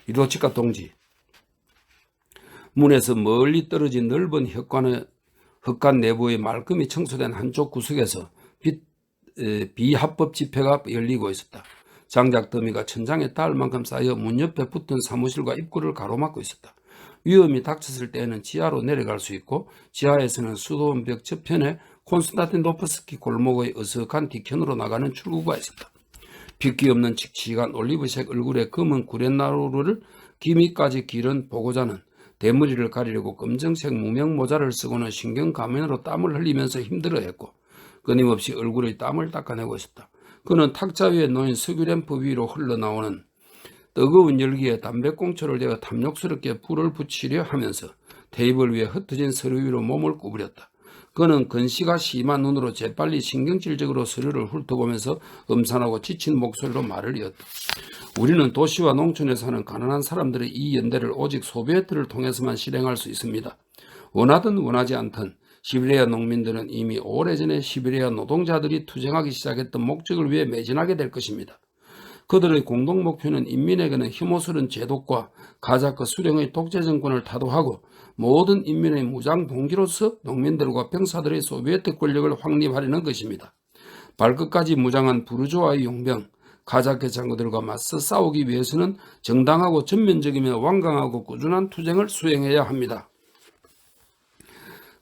이로치카 동지. 문에서 멀리 떨어진 넓은 헛간 내부의 말끔히 청소된 한쪽 구석에서 비합법 집회가 열리고 있었다. 장작 더미가 천장에 닿을 만큼 쌓여 문 옆에 붙은 사무실과 입구를 가로막고 있었다. 위험이 닥쳤을 때에는 지하로 내려갈 수 있고 지하에서는 수도원 벽 저편에 콘스탄티노프스키 골목의 어석한 뒤편으로 나가는 출구가 있었다. 핏기 없는 칙칙한 올리브색 얼굴에 검은 구렛나루를 기미까지 기른 보고자는 대머리를 가리려고 검정색 무명 모자를 쓰고는 신경 가면으로 땀을 흘리면서 힘들어했고 끊임없이 얼굴의 땀을 닦아내고 있었다. 그는 탁자 위에 놓인 석유램프 위로 흘러나오는 뜨거운 열기에 담배꽁초를 대어 탐욕스럽게 불을 붙이려 하면서 테이블 위에 흩어진 서류 위로 몸을 구부렸다. 그는 근시가 심한 눈으로 재빨리 신경질적으로 서류를 훑어보면서 음산하고 지친 목소리로 말을 이었다. 우리는 도시와 농촌에 사는 가난한 사람들의 이 연대를 오직 소비에트를 통해서만 실행할 수 있습니다. 원하든 원하지 않든 시베리아 농민들은 이미 오래전에 시베리아 노동자들이 투쟁하기 시작했던 목적을 위해 매진하게 될 것입니다. 그들의 공동 목표는 인민에게는 혐오스러운 제독과 가자크 수령의 독재 정권을 타도하고 모든 인민의 무장 동기로서 농민들과 병사들의 소비에트 권력을 확립하려는 것입니다. 발끝까지 무장한 부르주아의 용병, 가자크 장교들과 맞서 싸우기 위해서는 정당하고 전면적이며 완강하고 꾸준한 투쟁을 수행해야 합니다.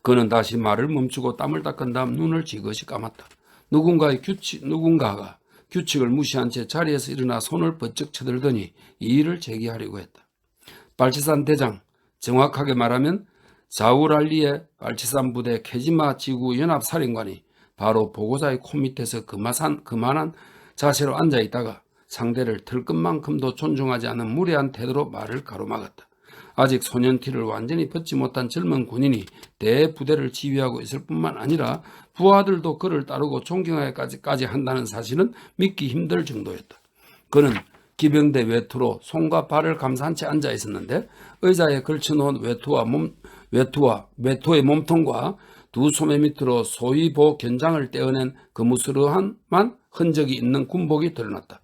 그는 다시 말을 멈추고 땀을 닦은 다음 눈을 지그시 감았다. 누군가가 규칙을 무시한 채 자리에서 일어나 손을 번쩍 쳐들더니 이의를 제기하려고 했다. 발치산 대장, 정확하게 말하면 자우랄리의 발치산 부대 케지마 지구 연합사령관이 바로 보고자의 콧밑에서 그만한 자세로 앉아있다가 상대를 털끝만큼도 존중하지 않은 무례한 태도로 말을 가로막았다. 아직 소년티를 완전히 벗지 못한 젊은 군인이 대부대를 지휘하고 있을 뿐만 아니라 부하들도 그를 따르고 존경하기까지 한다는 사실은 믿기 힘들 정도였다. 그는 기병대 외투로 손과 발을 감싼 채 앉아 있었는데 의자에 걸쳐놓은 외투의 몸통과 두 소매 밑으로 소위 보 견장을 떼어낸 거무스러한만 흔적이 있는 군복이 드러났다.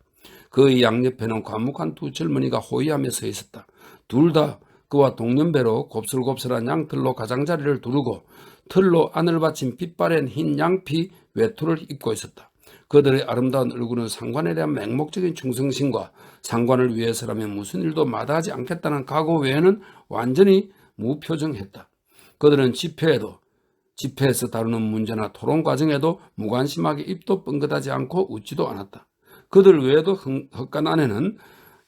그의 양옆에는 과묵한 두 젊은이가 호위하며 서 있었다. 둘 다 그와 동년배로 곱슬곱슬한 양털로 가장자리를 두르고 털로 안을 받친 빛바랜 흰 양피 외투를 입고 있었다. 그들의 아름다운 얼굴은 상관에 대한 맹목적인 충성심과 상관을 위해서라면 무슨 일도 마다하지 않겠다는 각오 외에는 완전히 무표정했다. 그들은 집회에서 다루는 문제나 토론 과정에도 무관심하게 입도 뻥긋하지 않고 웃지도 않았다. 그들 외에도 헛간 안에는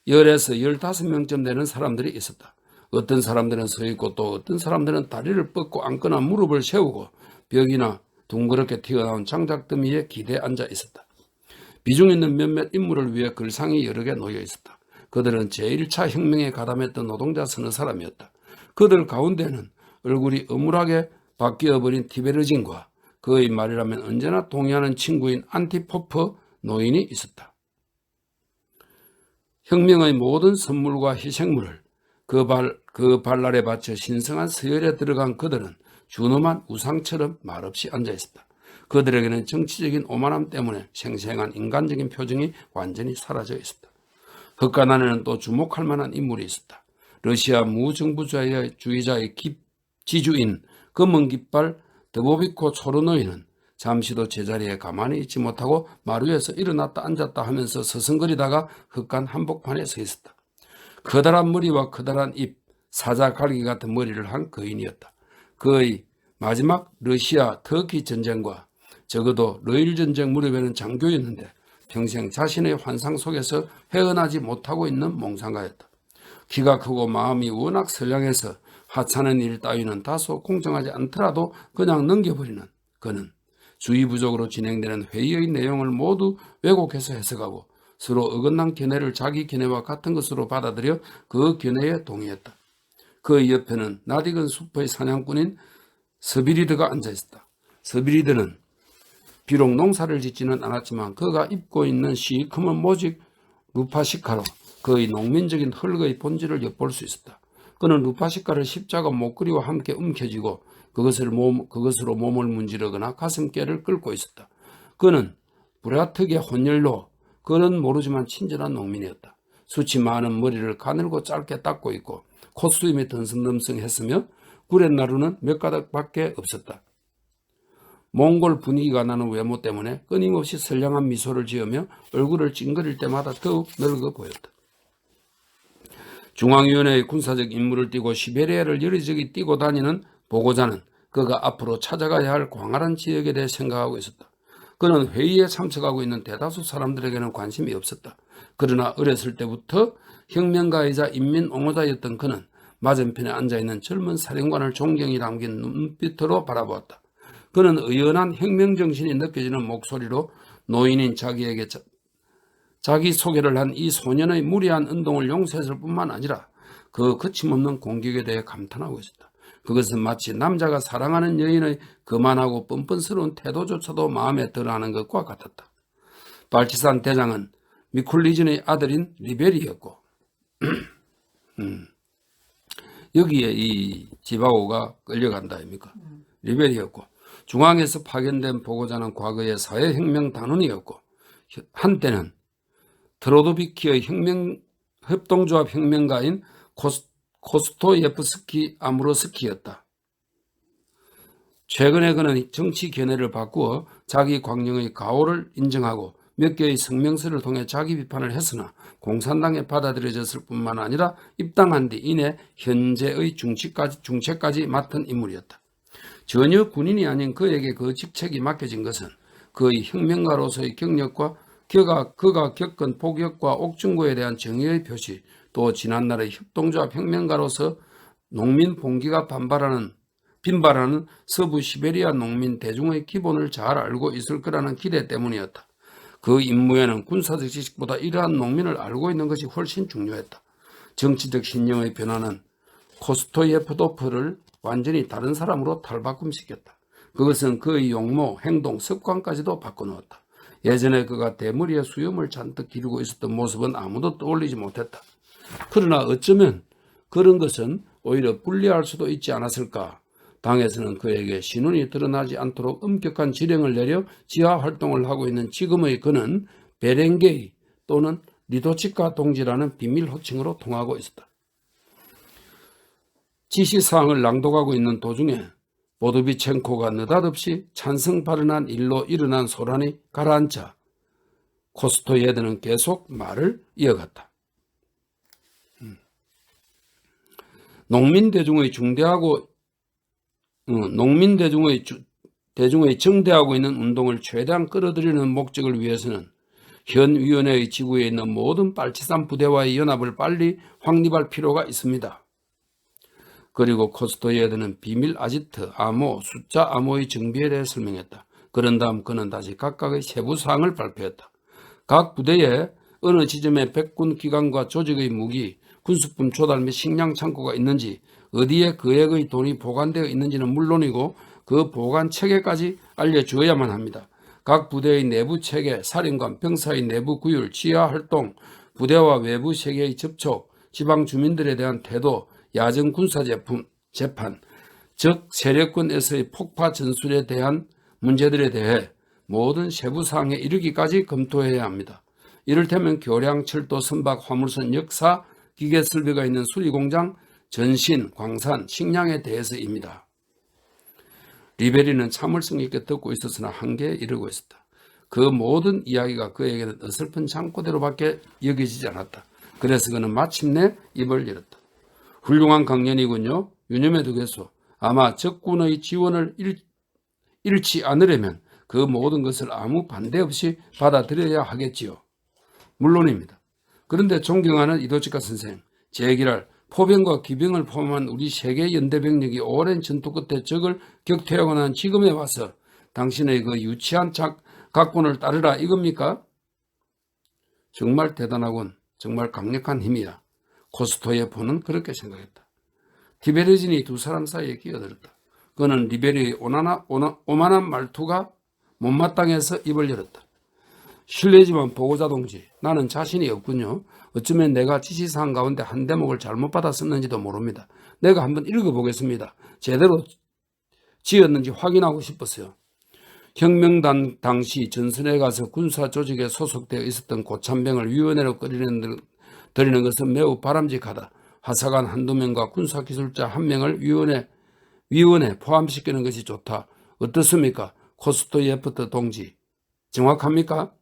10에서 15명쯤 되는 사람들이 있었다. 어떤 사람들은 서 있고 또 어떤 사람들은 다리를 뻗고 앉거나 무릎을 세우고 벽이나 둥그렇게 튀어나온 장작더미에 기대 앉아 있었다. 비중 있는 몇몇 인물을 위해 글상이 여러 개 놓여 있었다. 그들은 제1차 혁명에 가담했던 노동자 서너 사람이었다. 그들 가운데는 얼굴이 어물하게 바뀌어버린 티베르진과 그의 말이라면 언제나 동의하는 친구인 안티포프 노인이 있었다. 혁명의 모든 선물과 희생물을 그 발날에 바쳐 신성한 서열에 들어간 그들은 준엄한 우상처럼 말없이 앉아있었다. 그들에게는 정치적인 오만함 때문에 생생한 인간적인 표정이 완전히 사라져 있었다. 흑간 안에는 또 주목할 만한 인물이 있었다. 러시아 무정부주의자의 지주인 검은 깃발 드보비코 초르노이는 잠시도 제자리에 가만히 있지 못하고 마루 위에서 일어났다 앉았다 하면서 서성거리다가 흑간 한복판에 서 있었다. 커다란 머리와 커다란 입, 사자 갈기 같은 머리를 한 거인이었다. 그의 마지막 러시아 터키 전쟁과 적어도 러일 전쟁 무렵에는 장교였는데 평생 자신의 환상 속에서 헤어나지 못하고 있는 몽상가였다. 키가 크고 마음이 워낙 선량해서 하찮은 일 따위는 다소 공정하지 않더라도 그냥 넘겨버리는 그는 주의 부족으로 진행되는 회의의 내용을 모두 왜곡해서 해석하고 서로 어긋난 견해를 자기 견해와 같은 것으로 받아들여 그 견해에 동의했다. 그 옆에는 낯익은 숲의 사냥꾼인 스비리드가 앉아있었다. 스비리드는 비록 농사를 짓지는 않았지만 그가 입고 있는 시커먼 모직 루파시카로 그의 농민적인 흙의 본질을 엿볼 수 있었다. 그는 루파시카를 십자가 목걸이와 함께 움켜쥐고 그것으로 몸을 문지르거나 가슴깨를 긁고 있었다. 그는 브라트계 혼혈로 그는 모르지만 친절한 농민이었다. 숱이 많은 머리를 가늘고 짧게 닦고 있고 콧수염이 듬성듬성했으며 구렛나루는 몇 가닥밖에 없었다. 몽골 분위기가 나는 외모 때문에 끊임없이 선량한 미소를 지으며 얼굴을 찡그릴 때마다 더욱 늙어 보였다. 중앙위원회의 군사적 임무를 띠고 시베리아를 여기저기 뛰고 다니는 보고자는 그가 앞으로 찾아가야 할 광활한 지역에 대해 생각하고 있었다. 그는 회의에 참석하고 있는 대다수 사람들에게는 관심이 없었다. 그러나 어렸을 때부터 혁명가이자 인민옹호자였던 그는 맞은편에 앉아있는 젊은 사령관을 존경이 담긴 눈빛으로 바라보았다. 그는 의연한 혁명정신이 느껴지는 목소리로 노인인 자기에게 자기 소개를 한 이 소년의 무리한 운동을 용서했을 뿐만 아니라 그 거침없는 공격에 대해 감탄하고 있었다. 그것은 마치 남자가 사랑하는 여인의 거만하고 뻔뻔스러운 태도조차도 마음에 들어하는 것과 같았다. 발치산 대장은 미쿨리즌의 아들인 리베리였고 여기에 이 지바오가 끌려간다 아닙니까? 리베리였고 중앙에서 파견된 보고자는 과거의 사회혁명 단원이었고 한때는 트로도비키의 협동조합 혁명가인 코스토예프스키 아무로스키였다. 최근에 그는 정치 견해를 바꾸어 자기 광령의 가오를 인정하고 몇 개의 성명서를 통해 자기 비판을 했으나 공산당에 받아들여졌을 뿐만 아니라 입당한 뒤 이내 현재의 중책까지 맡은 인물이었다. 전혀 군인이 아닌 그에게 그 직책이 맡겨진 것은 그의 혁명가로서의 경력과 그가 겪은 폭력과 옥중고에 대한 정의의 표시, 또 지난날의 협동조합 혁명가로서 농민 봉기가 빈발하는 서부 시베리아 농민 대중의 기본을 잘 알고 있을 거라는 기대 때문이었다. 그 임무에는 군사적 지식보다 이러한 농민을 알고 있는 것이 훨씬 중요했다. 정치적 신념의 변화는 코스토예프도프를 완전히 다른 사람으로 탈바꿈시켰다. 그것은 그의 용모, 행동, 습관까지도 바꿔놓았다. 예전에 그가 대머리에 수염을 잔뜩 기르고 있었던 모습은 아무도 떠올리지 못했다. 그러나 어쩌면 그런 것은 오히려 불리할 수도 있지 않았을까. 당에서는 그에게 신원이 드러나지 않도록 엄격한 지령을 내려 지하 활동을 하고 있는 지금의 그는 베렌게이 또는 리도치카 동지라는 비밀 호칭으로 통하고 있었다. 지시사항을 낭독하고 있는 도중에 보드비첸코가 느닷없이 찬성 발언한 일로 일어난 소란이 가라앉자 코스토예드는 계속 말을 이어갔다. 농민 대중의 정대하고 있는 운동을 최대한 끌어들이는 목적을 위해서는 현 위원회의 지구에 있는 모든 발치산 부대와의 연합을 빨리 확립할 필요가 있습니다. 그리고 코스토예드는 비밀 아지트, 암호, 숫자 암호의 정비에 대해 설명했다. 그런 다음 그는 다시 각각의 세부 사항을 발표했다. 각 부대에 어느 지점에 백군 기관과 조직의 무기, 군수품 조달 및 식량 창고가 있는지, 어디에 그액의 돈이 보관되어 있는지는 물론이고 그 보관 체계까지 알려주어야만 합니다. 각 부대의 내부 체계, 사령관, 병사의 내부 구율, 지하 활동, 부대와 외부 세계의 접촉, 지방 주민들에 대한 태도, 야전 군사 재판, 즉 세력권에서의 폭파 전술에 대한 문제들에 대해 모든 세부 사항에 이르기까지 검토해야 합니다. 이를테면 교량, 철도, 선박, 화물선, 역사, 기계 설비가 있는 수리공장, 전신, 광산, 식량에 대해서입니다. 리베리는 참을성 있게 듣고 있었으나 한계에 이르고 있었다. 그 모든 이야기가 그에게는 어설픈 잠꼬대로밖에 여겨지지 않았다. 그래서 그는 마침내 입을 열었다. 훌륭한 강연이군요. 유념해 두겠소. 아마 적군의 지원을 잃지 않으려면 그 모든 것을 아무 반대 없이 받아들여야 하겠지요. 물론입니다. 그런데 존경하는 이도치카 선생, 제 얘기를 포병과 기병을 포함한 우리 세계 연대병력이 오랜 전투 끝에 적을 격퇴하고 난 지금에 와서 당신의 그 유치한 각본을 따르라 이겁니까? 정말 대단하군. 정말 강력한 힘이야. 코스토예프는 그렇게 생각했다. 티베르진이 두 사람 사이에 끼어들었다. 그는 리베리의 오만한 말투가 못마땅해서 입을 열었다. 실례지만 보고자 동지, 나는 자신이 없군요. 어쩌면 내가 지시사항 가운데 한 대목을 잘못 받았었는지도 모릅니다. 내가 한번 읽어보겠습니다. 제대로 지었는지 확인하고 싶었어요. 혁명단 당시 전선에 가서 군사 조직에 소속되어 있었던 고참병을 위원회로 드리는 것은 매우 바람직하다. 하사관 한두 명과 군사기술자 한 명을 위원회 포함시키는 것이 좋다. 어떻습니까? 코스토예프트 동지. 정확합니까?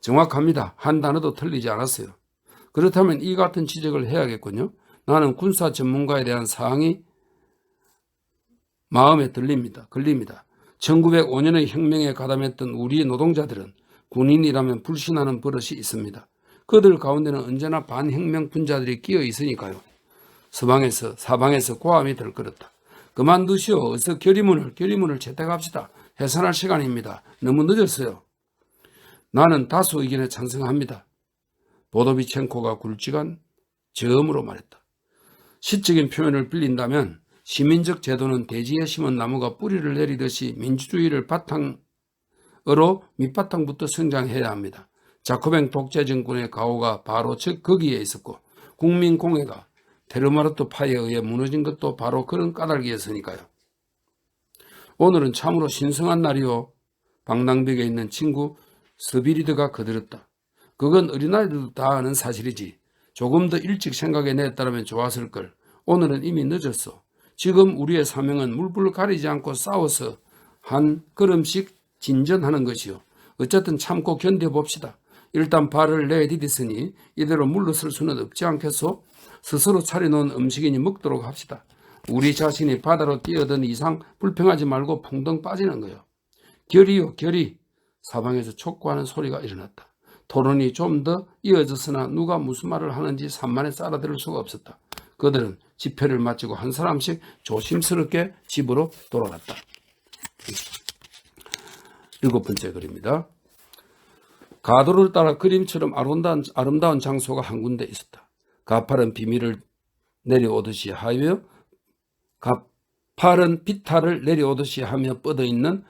정확합니다. 한 단어도 틀리지 않았어요. 그렇다면 이 같은 지적을 해야겠군요. 나는 군사 전문가에 대한 사항이 마음에 걸립니다. 1905년의 혁명에 가담했던 우리 노동자들은 군인이라면 불신하는 버릇이 있습니다. 그들 가운데는 언제나 반혁명 분자들이 끼어 있으니까요. 사방에서 고함이 들끓었다. 그만두시오. 어서 결의문을 채택합시다. 해산할 시간입니다. 너무 늦었어요. 나는 다수 의견에 찬성합니다. 보도비첸코가 굵직한 저음으로 말했다. 시적인 표현을 빌린다면 시민적 제도는 대지에 심은 나무가 뿌리를 내리듯이 민주주의를 바탕으로 밑바탕부터 성장해야 합니다. 자코뱅 독재 정권의 가오가 바로 거기에 있었고 국민공회가 테르마르트 파에 의해 무너진 것도 바로 그런 까닭이었으니까요. 오늘은 참으로 신성한 날이요. 방랑벽에 있는 친구 스비리드가 거들었다. 그건 어린아이들도 다 아는 사실이지. 조금 더 일찍 생각해냈다면 좋았을걸. 오늘은 이미 늦었어. 지금 우리의 사명은 물불 가리지 않고 싸워서 한 걸음씩 진전하는 것이요. 어쨌든 참고 견뎌봅시다. 일단 발을 내디디으니 이대로 물러설 수는 없지 않겠소? 스스로 차려놓은 음식이니 먹도록 합시다. 우리 자신이 바다로 뛰어든 이상 불평하지 말고 풍덩 빠지는 거요. 결의요, 결의. 사방에서 촉구하는 소리가 일어났다. 토론이 좀 더 이어졌으나 누가 무슨 말을 하는지 산만에 알아들을 수가 없었다. 그들은 집회를 마치고 한 사람씩 조심스럽게 집으로 돌아갔다. 7번째 글입니다. 가도를 따라 그림처럼 아름다운 장소가 한 군데 있었다. 가파른 비밀을 내려오듯이 하여 가파른 비탈을 내려오듯이 하며 뻗어있는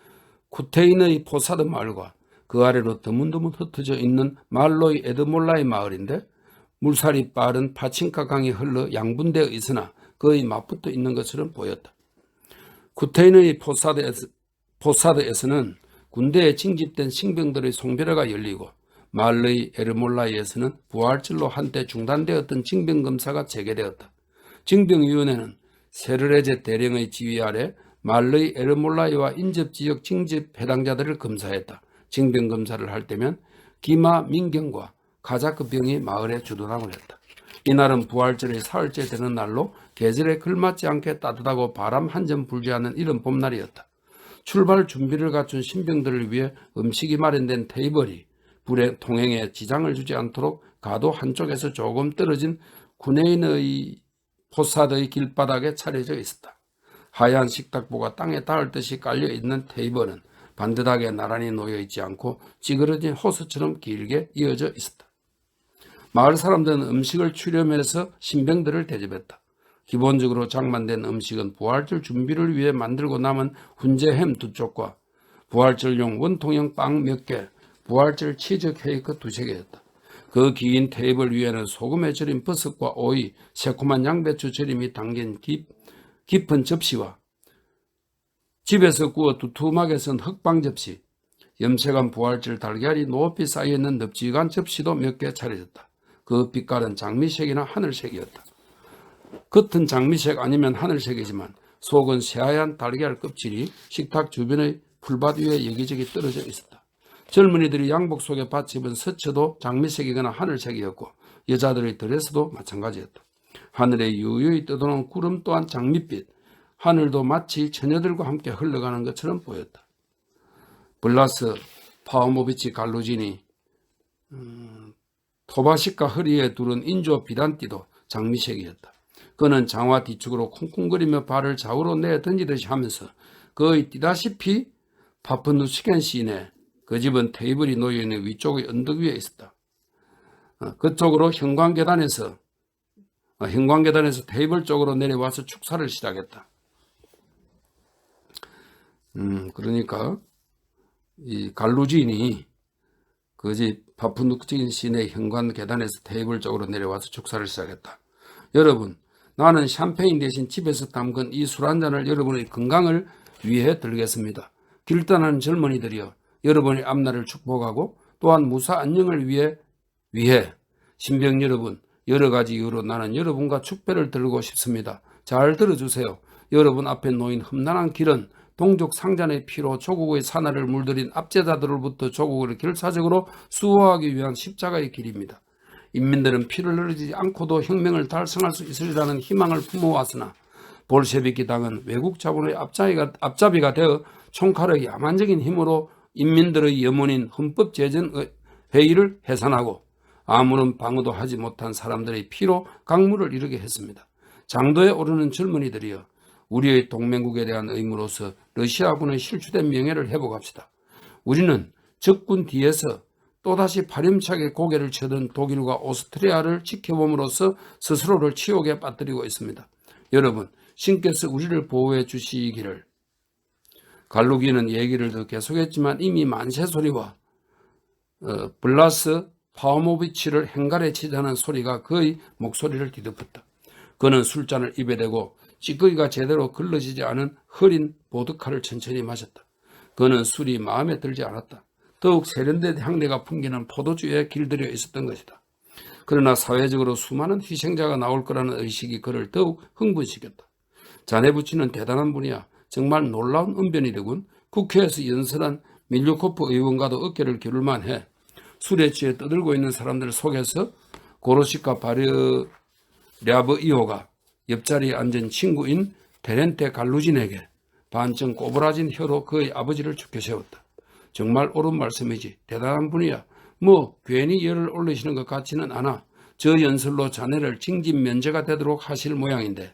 쿠테인의 포사드 마을과 그 아래로 드문드문 흩어져 있는 말로이 에드몰라의 마을인데 물살이 빠른 파친카 강이 흘러 양분되어 있으나 거의 맞붙어 있는 것처럼 보였다. 쿠테인의 포사드에서는 군대에 징집된 신병들의 송별회가 열리고 말로이 에르몰라이에서는 부활절로 한때 중단되었던 징병검사가 재개되었다. 징병위원회는 세르레제 대령의 지휘 아래 말로이 에르몰라이와 인접지역 징집 해당자들을 검사했다. 징병검사를 할 때면 기마 민경과 가자크 병이 마을에 주둔하곤 했다. 이날은 부활절의 사흘째 되는 날로 계절에 걸맞지 않게 따뜻하고 바람 한 점 불지 않는 이런 봄날이었다. 출발 준비를 갖춘 신병들을 위해 음식이 마련된 테이블이 불의 통행에 지장을 주지 않도록 가도 한쪽에서 조금 떨어진 구네인의 포사드의 길바닥에 차려져 있었다. 하얀 식탁보가 땅에 닿을 듯이 깔려있는 테이블은 반듯하게 나란히 놓여있지 않고 찌그러진 호수처럼 길게 이어져 있었다. 마을 사람들은 음식을 추려면서 신병들을 대접했다. 기본적으로 장만된 음식은 부활절 준비를 위해 만들고 남은 훈제 햄 2쪽과 부활절용 원통형 빵 몇 개, 부활절 치즈 케이크 2개였다. 그 긴 테이블 위에는 소금에 절인 버섯과 오이, 새콤한 양배추 절임이 담긴 깊은 접시와 집에서 구워 두툼하게 선 흑방 접시, 염색한 부활절 달걀이 높이 쌓여있는 넓직한 접시도 몇 개 차려졌다. 그 빛깔은 장미색이나 하늘색이었다. 겉은 장미색 아니면 하늘색이지만 속은 새하얀 달걀 껍질이 식탁 주변의 풀밭 위에 여기저기 떨어져 있었다. 젊은이들이 양복 속에 받쳐입은 서처도 장미색이거나 하늘색이었고 여자들의 드레스도 마찬가지였다. 하늘에 유유히 떠도는 구름 또한 장밋빛, 하늘도 마치 처녀들과 함께 흘러가는 것처럼 보였다. 블라스 파우모비치 갈루지니 토바시카 허리에 두른 인조 비단띠도 장미색이었다. 그는 장화 뒤축으로 쿵쿵거리며 발을 좌우로 내어 던지듯이 하면서 거의 뛰다시피 파프누치켄 시인의 그 집은 테이블이 놓여있는 위쪽의 언덕 위에 있었다. 그쪽으로 형광계단에서 테이블 쪽으로 내려와서 축사를 시작했다. 그러니까 이 갈루진이 그 집 파프누치켄 시인의 형광계단에서 테이블 쪽으로 내려와서 축사를 시작했다. 여러분, 나는 샴페인 대신 집에서 담근 이 술 한 잔을 여러분의 건강을 위해 들겠습니다. 길단하는 젊은이들이여, 여러분의 앞날을 축복하고 또한 무사 안녕을 위해 신병 여러분, 여러 가지 이유로 나는 여러분과 축배를 들고 싶습니다. 잘 들어주세요. 여러분 앞에 놓인 험난한 길은 동족 상잔의 피로 조국의 사나를 물들인 압제자들로부터 조국을 결사적으로 수호하기 위한 십자가의 길입니다. 인민들은 피를 흘리지 않고도 혁명을 달성할 수 있으리라는 희망을 품어왔으나 볼셰비키 당은 외국 자본의 앞잡이가 되어 총칼의 야만적인 힘으로 인민들의 염원인 헌법제정회의를 해산하고 아무런 방어도 하지 못한 사람들의 피로 강물을 이루게 했습니다. 장도에 오르는 젊은이들이여, 우리의 동맹국에 대한 의무로서 러시아군의 실추된 명예를 회복합시다. 우리는 적군 뒤에서 또다시 파렴치하게 고개를 쳐든 독일과 오스트리아를 지켜봄으로써 스스로를 치욕에 빠뜨리고 있습니다. 여러분, 신께서 우리를 보호해 주시기를. 갈루기는 얘기를 더 계속했지만 이미 만세소리와 블라스 파우모비치를 행갈에 치자는 소리가 그의 목소리를 뒤덮었다. 그는 술잔을 입에 대고 찌꺼기가 제대로 걸러지지 않은 흐린 보드카를 천천히 마셨다. 그는 술이 마음에 들지 않았다. 더욱 세련된 향내가 풍기는 포도주에 길들여 있었던 것이다. 그러나 사회적으로 수많은 희생자가 나올 거라는 의식이 그를 더욱 흥분시켰다. 자네 부친은 대단한 분이야. 정말 놀라운 언변이더군. 국회에서 연설한 밀류코프 의원과도 어깨를 겨룰 만해. 술에 취해 떠들고 있는 사람들 속에서 고로시카 바르랴브 이호가 옆자리에 앉은 친구인 테렌테 갈루진에게 반쯤 꼬부라진 혀로 그의 아버지를 죽게 세웠다. 정말 옳은 말씀이지. 대단한 분이야. 뭐 괜히 열을 올리시는 것 같지는 않아. 저 연설로 자네를 징집 면제가 되도록 하실 모양인데.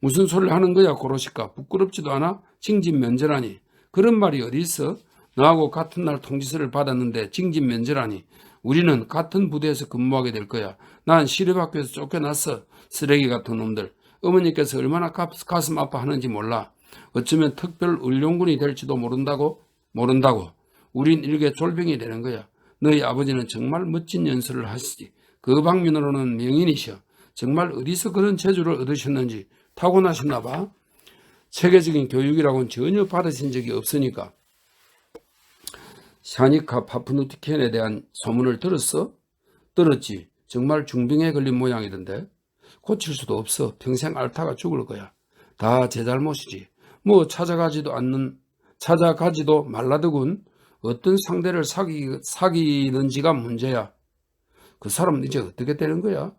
무슨 소리를 하는 거야, 고로시카. 부끄럽지도 않아? 징집 면제라니. 그런 말이 어디 있어? 너하고 같은 날 통지서를 받았는데 징집 면제라니. 우리는 같은 부대에서 근무하게 될 거야. 난 시립학교에서 쫓겨났어. 쓰레기 같은 놈들. 어머니께서 얼마나 가슴 아파하는지 몰라. 어쩌면 특별 의료군이 될지도 모른다고. 우린 일개 졸병이 되는 거야. 너희 아버지는 정말 멋진 연설을 하시지. 그 방면으로는 명인이셔. 정말 어디서 그런 재주를 얻으셨는지 타고나셨나 봐. 체계적인 교육이라고는 전혀 받으신 적이 없으니까. 샤니카 파프누티켄에 대한 소문을 들었어? 들었지. 정말 중병에 걸린 모양이던데. 고칠 수도 없어. 평생 앓다가 죽을 거야. 다 제 잘못이지. 뭐 찾아가지도 말라더군. 어떤 상대를 사귀는지가 문제야. 그 사람은 이제 어떻게 되는 거야?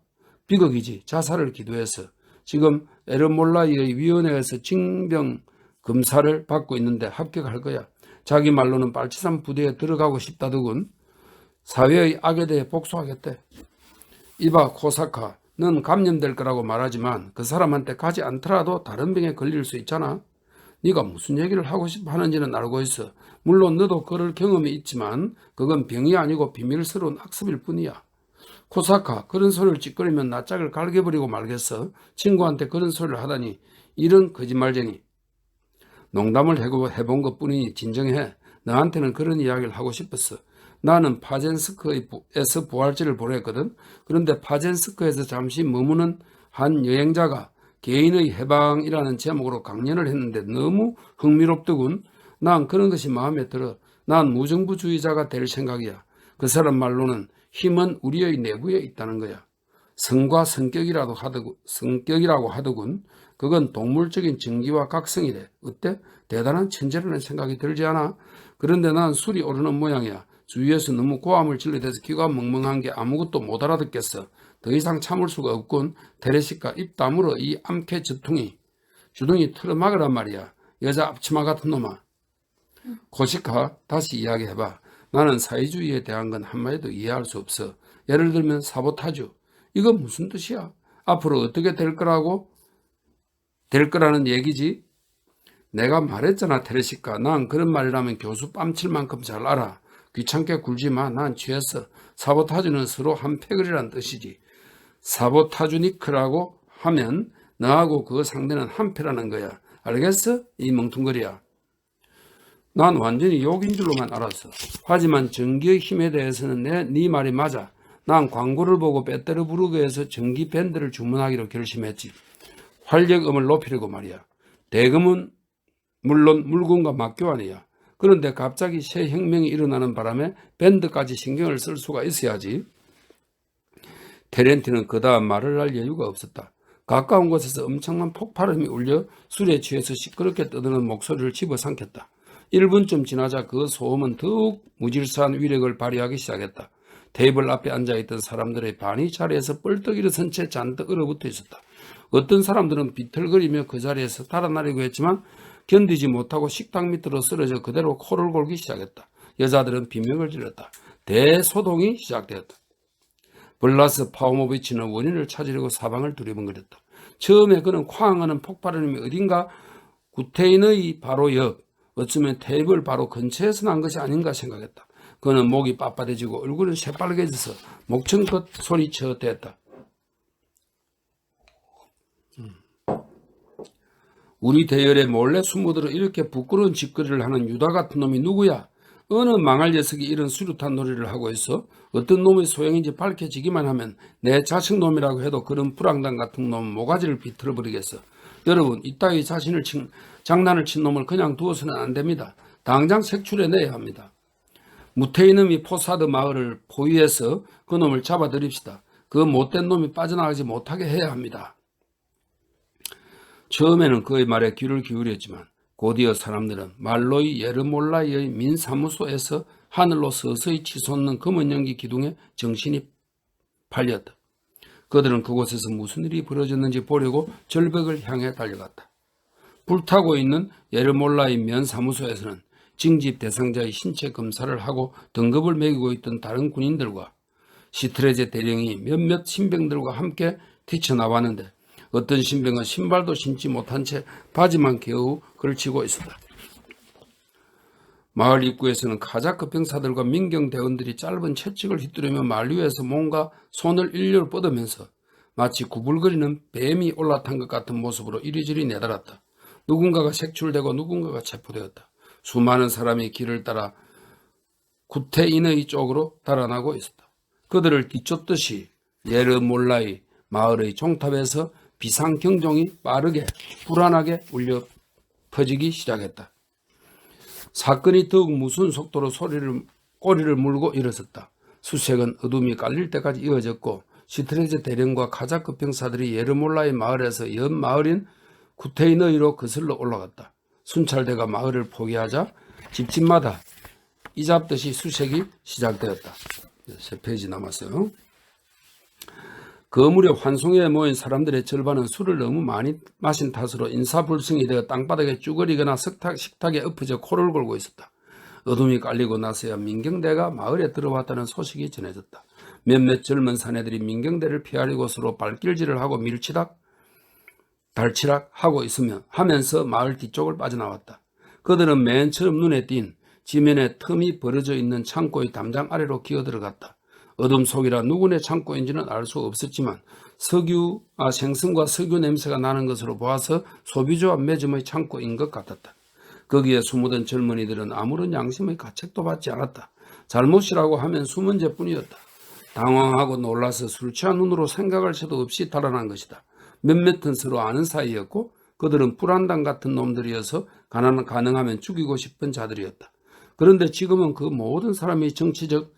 비극이지. 자살을 기도해서. 지금 에르몰라이의 위원회에서 징병 검사를 받고 있는데 합격할 거야. 자기 말로는 빨치산 부대에 들어가고 싶다더군. 사회의 악에 대해 복수하겠대. 이봐 코사카, 넌 감염될 거라고 말하지만 그 사람한테 가지 않더라도 다른 병에 걸릴 수 있잖아. 네가 무슨 얘기를 하고 싶어 하는지는 알고 있어. 물론 너도 그럴 경험이 있지만 그건 병이 아니고 비밀스러운 학습일 뿐이야. 코사카, 그런 소리를 찌꺼리면 낯짝을 갈겨버리고 말겠어. 친구한테 그런 소리를 하다니. 이런 거짓말쟁이. 농담을 해본 것뿐이니 진정해. 너한테는 그런 이야기를 하고 싶었어. 나는 파젠스크에서 부활지를 보냈거든. 그런데 파젠스크에서 잠시 머무는 한 여행자가 개인의 해방이라는 제목으로 강연을 했는데 너무 흥미롭더군. 난 그런 것이 마음에 들어. 난 무정부주의자가 될 생각이야. 그 사람 말로는 힘은 우리의 내부에 있다는 거야. 성과 성격이라고 하더군. 그건 동물적인 증기와 각성이래. 어때? 대단한 천재라는 생각이 들지 않아? 그런데 난 술이 오르는 모양이야. 주위에서 너무 고함을 질러대서 귀가 멍멍한 게 아무것도 못 알아듣겠어. 더 이상 참을 수가 없군. 테레시카, 입 다물어. 이 암캐 주둥이 틀어막으란 말이야. 여자 앞치마 같은 놈아. 코시카, 다시 이야기해봐. 나는 사회주의에 대한 건 한마디도 이해할 수 없어. 예를 들면 사보타주. 이건 무슨 뜻이야? 앞으로 어떻게 될 거라는 얘기지? 내가 말했잖아, 테레시카. 난 그런 말이라면 교수 뺨칠 만큼 잘 알아. 귀찮게 굴지 마. 난 취했어. 사보타주는 서로 한 패거리란 뜻이지. 사보타주니크라고 하면 너하고 그 상대는 한 패라는 거야. 알겠어? 이 멍퉁거리야. 난 완전히 욕인 줄로만 알았어. 하지만 전기의 힘에 대해서는 네 말이 맞아. 난 광고를 보고 베테르부르크에서 전기 밴드를 주문하기로 결심했지. 활력음을 높이려고 말이야. 대금은 물론 물건과 맞교환이야. 그런데 갑자기 새 혁명이 일어나는 바람에 밴드까지 신경을 쓸 수가 있어야지. 테렌티는 그 다음 말을 할 여유가 없었다. 가까운 곳에서 엄청난 폭발음이 울려 술에 취해서 시끄럽게 떠드는 목소리를 집어삼켰다. 1분쯤 지나자 그 소음은 더욱 무질서한 위력을 발휘하기 시작했다. 테이블 앞에 앉아있던 사람들의 반이 자리에서 뻘떡 일어선 채 잔뜩 얼어붙어 있었다. 어떤 사람들은 비틀거리며 그 자리에서 달아나려고 했지만 견디지 못하고 식당 밑으로 쓰러져 그대로 코를 골기 시작했다. 여자들은 비명을 질렀다. 대소동이 시작되었다. 블라스 파우모비치는 원인을 찾으려고 사방을 두리번거렸다. 처음에 그는 쾅 하는 폭발음이 어딘가 구테인의 바로 옆, 어쩌면 테이블 바로 근처에서 난 것이 아닌가 생각했다. 그는 목이 빳빳해지고 얼굴은 새빨개져서 목청껏 소리쳐 댔다. 우리 대열에 몰래 숨어들어 이렇게 부끄러운 짓거리를 하는 유다 같은 놈이 누구야? 어느 망할 녀석이 이런 수류탄 놀이를 하고 있어? 어떤 놈의 소행인지 밝혀지기만 하면 내 자식 놈이라고 해도 그런 불황당 같은 놈은 모가지를 비틀어버리겠어. 여러분, 이따위 장난을 친 놈을 그냥 두어서는 안 됩니다. 당장 색출해내야 합니다. 무태이놈이 포사드 마을을 포위해서 그 놈을 잡아들입시다. 그 못된 놈이 빠져나가지 못하게 해야 합니다. 처음에는 그의 말에 귀를 기울였지만 곧이어 사람들은 말로이 예르몰라이의 민사무소에서 하늘로 서서히 치솟는 검은 연기 기둥에 정신이 팔렸다. 그들은 그곳에서 무슨 일이 벌어졌는지 보려고 절벽을 향해 달려갔다. 불타고 있는 예르몰라이 면사무소에서는 징집 대상자의 신체 검사를 하고 등급을 매기고 있던 다른 군인들과 시트레제 대령이 몇몇 신병들과 함께 뛰쳐나왔는데 어떤 신병은 신발도 신지 못한 채 바지만 겨우 걸치고 있었다. 마을 입구에서는 카자크 병사들과 민경대원들이 짧은 채찍을 휘두르며 말 위에서 뭔가 손을 일렬 뻗으면서 마치 구불거리는 뱀이 올라탄 것 같은 모습으로 이리저리 내달았다. 누군가가 색출되고 누군가가 체포되었다. 수많은 사람이 길을 따라 구테인의 쪽으로 달아나고 있었다. 그들을 뒤쫓듯이 예르몰라이 마을의 종탑에서 비상경종이 빠르게 불안하게 울려 퍼지기 시작했다. 사건이 더욱 무서운 속도로 꼬리를 물고 일어섰다. 수색은 어둠이 깔릴 때까지 이어졌고 시트레제 대령과 카자크 병사들이 예르몰라의 마을에서 옆 마을인 구테이너이로 거슬러 올라갔다. 순찰대가 마을을 포기하자 집집마다 이잡듯이 수색이 시작되었다. 3페이지 남았어요. 그 무렵 환송회에 모인 사람들의 절반은 술을 너무 많이 마신 탓으로 인사불성이 되어 땅바닥에 쭈그리거나 식탁에 엎어져 코를 골고 있었다. 어둠이 깔리고 나서야 민경대가 마을에 들어왔다는 소식이 전해졌다. 몇몇 젊은 사내들이 민경대를 피하려고 서로 발길질을 하고 달치락 하고 하면서 마을 뒤쪽을 빠져나왔다. 그들은 맨 처음 눈에 띈 지면에 틈이 벌어져 있는 창고의 담장 아래로 기어들어갔다. 어둠 속이라 누구네 창고인지는 알 수 없었지만 생선과 석유 냄새가 나는 것으로 보아서 소비조합 매점의 창고인 것 같았다. 거기에 숨어든 젊은이들은 아무런 양심의 가책도 받지 않았다. 잘못이라고 하면 수문제뿐이었다. 당황하고 놀라서 술 취한 눈으로 생각할 새도 없이 달아난 것이다. 몇몇은 서로 아는 사이였고 그들은 불안당 같은 놈들이어서 가능하면 죽이고 싶은 자들이었다. 그런데 지금은 그 모든 사람이 정치적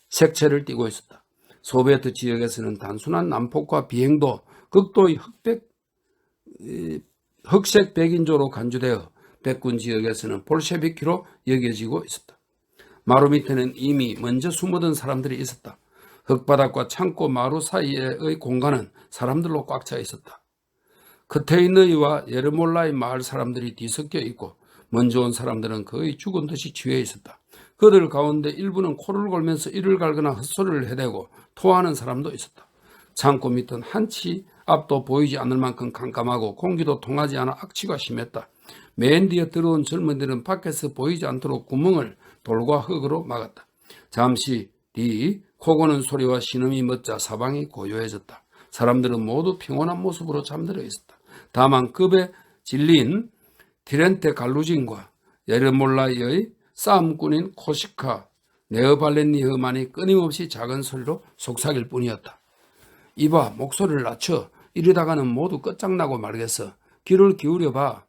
색채를 띠고 있었다. 소비에트 지역에서는 단순한 난폭과 비행도 극도의 흑색 백인조로 간주되어 백군 지역에서는 볼셰비키로 여겨지고 있었다. 마루 밑에는 이미 먼저 숨어든 사람들이 있었다. 흙바닥과 창고 마루 사이의 공간은 사람들로 꽉 차 있었다. 크테이너이와 예르몰라의 마을 사람들이 뒤섞여 있고 먼저 온 사람들은 거의 죽은 듯이 취해 있었다. 그들 가운데 일부는 코를 골면서 이를 갈거나 헛소리를 해대고 토하는 사람도 있었다. 창고 밑은 한치 앞도 보이지 않을 만큼 깜깜하고 공기도 통하지 않아 악취가 심했다. 맨 뒤에 들어온 젊은이들은 밖에서 보이지 않도록 구멍을 돌과 흙으로 막았다. 잠시 뒤 코고는 소리와 신음이 멎자 사방이 고요해졌다. 사람들은 모두 평온한 모습으로 잠들어 있었다. 다만 급에 질린 티렌테 갈루진과 예르몰라이의 싸움꾼인 코시카 네어발렌니흐만이 끊임없이 작은 소리로 속삭일 뿐이었다. 이봐, 목소리를 낮춰. 이러다가는 모두 끝장나고 말겠어. 귀를 기울여봐.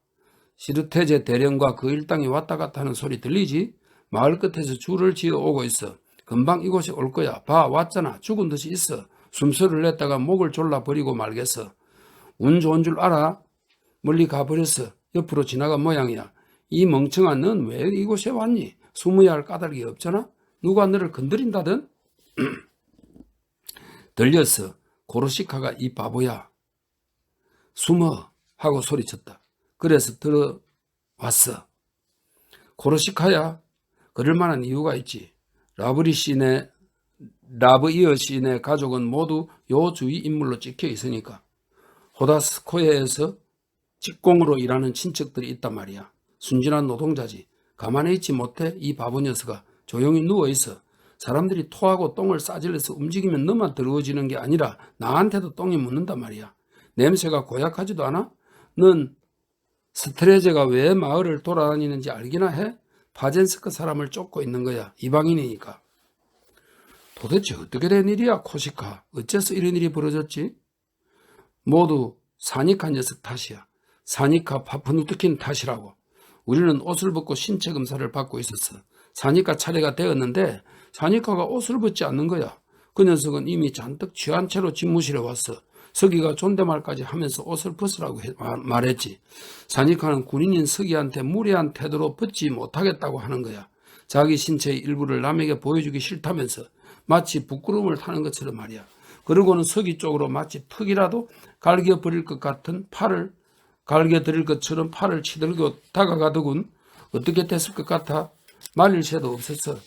시르테제 대령과 그 일당이 왔다 갔다 하는 소리 들리지? 마을 끝에서 줄을 지어 오고 있어. 금방 이곳에 올 거야. 봐, 왔잖아. 죽은 듯이 있어. 숨소리를 냈다가 목을 졸라버리고 말겠어. 운 좋은 줄 알아? 멀리 가버렸어. 옆으로 지나간 모양이야. 이 멍청한 넌 왜 이곳에 왔니? 숨어야 할 까닭이 없잖아? 누가 너를 건드린다든? 들렸어. 고로시카가 이 바보야. 숨어 하고 소리쳤다. 그래서 들어왔어. 코르시카야? 그럴 만한 이유가 있지. 라브이어 시인의 가족은 모두 요 주위 인물로 찍혀 있으니까. 호다스코에서 직공으로 일하는 친척들이 있단 말이야. 순진한 노동자지. 가만히 있지 못해 이 바보 녀석아. 조용히 누워있어. 사람들이 토하고 똥을 싸질러서 움직이면 너만 더러워지는 게 아니라 나한테도 똥이 묻는단 말이야. 냄새가 고약하지도 않아? 넌 스트레제가 왜 마을을 돌아다니는지 알기나 해? 파젠스크 사람을 쫓고 있는 거야. 이방인이니까. 도대체 어떻게 된 일이야, 코시카? 어째서 이런 일이 벌어졌지? 모두 사니카 녀석 탓이야. 사니카 파프누트킨 탓이라고. 우리는 옷을 벗고 신체 검사를 받고 있었어. 사니카 차례가 되었는데 사니카가 옷을 벗지 않는 거야. 그 녀석은 이미 잔뜩 취한 채로 집무실에 왔어. 서기가 존댓말까지 하면서 옷을 벗으라고 말했지. 사니카는 군인인 서기한테 무례한 태도로 벗지 못하겠다고 하는 거야. 자기 신체의 일부를 남에게 보여주기 싫다면서 마치 부끄러움을 타는 것처럼 말이야. 그러고는 서기 쪽으로 마치 턱이라도 갈겨버릴 것 같은 갈겨드릴 것처럼 팔을 치들고 다가가더군. 어떻게 됐을 것 같아? 말릴 새도 없었어.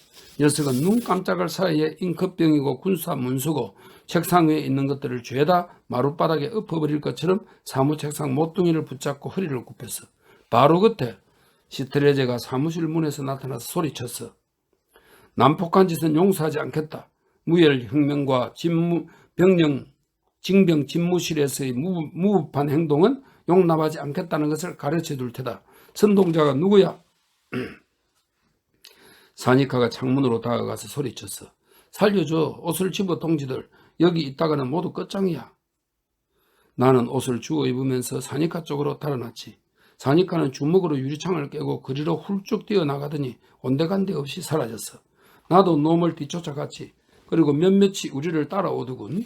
녀석은 눈 깜짝할 사이에 잉크병이고 군사 문수고 책상 위에 있는 것들을 죄다 마룻바닥에 엎어버릴 것처럼 사무책상 모퉁이를 붙잡고 허리를 굽혔어. 바로 그때 시트레제가 사무실 문에서 나타나서 소리쳤어. 난폭한 짓은 용서하지 않겠다. 무혈혁명과 징병 집무실에서의 무법한 행동은 용납하지 않겠다는 것을 가르쳐 둘 테다. 선동자가 누구야? 사니카가 창문으로 다가가서 소리쳤어. 살려줘. 옷을 집어 동지들. 여기 있다가는 모두 끝장이야. 나는 옷을 주워 입으면서 사니카 쪽으로 달아났지. 사니카는 주먹으로 유리창을 깨고 그리로 훌쩍 뛰어나가더니 온데간데 없이 사라졌어. 나도 놈을 뒤쫓아갔지. 그리고 몇몇이 우리를 따라오더군.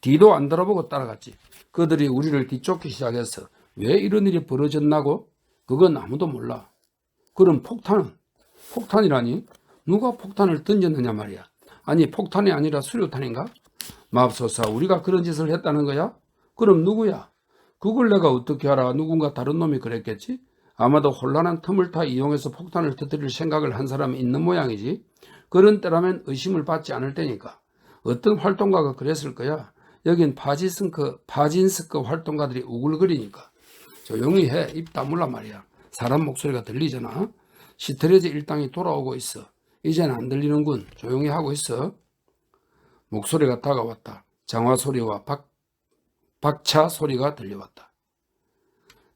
뒤도 안 돌아보고 따라갔지. 그들이 우리를 뒤쫓기 시작했어. 왜 이런 일이 벌어졌나고? 그건 아무도 몰라. 그럼 폭탄이라니? 누가 폭탄을 던졌느냐 말이야. 아니 폭탄이 아니라 수류탄인가? 맙소사, 우리가 그런 짓을 했다는 거야? 그럼 누구야? 그걸 내가 어떻게 알아? 누군가 다른 놈이 그랬겠지? 아마도 혼란한 틈을 타 이용해서 폭탄을 터뜨릴 생각을 한 사람이 있는 모양이지. 그런 때라면 의심을 받지 않을 테니까. 어떤 활동가가 그랬을 거야. 여긴 파진스크 활동가들이 우글거리니까. 조용히 해. 입 다물란 말이야. 사람 목소리가 들리잖아. 시트레제 일당이 돌아오고 있어. 이제는 안 들리는군. 조용히 하고 있어. 목소리가 다가왔다. 장화 소리와 박차 소리가 들려왔다.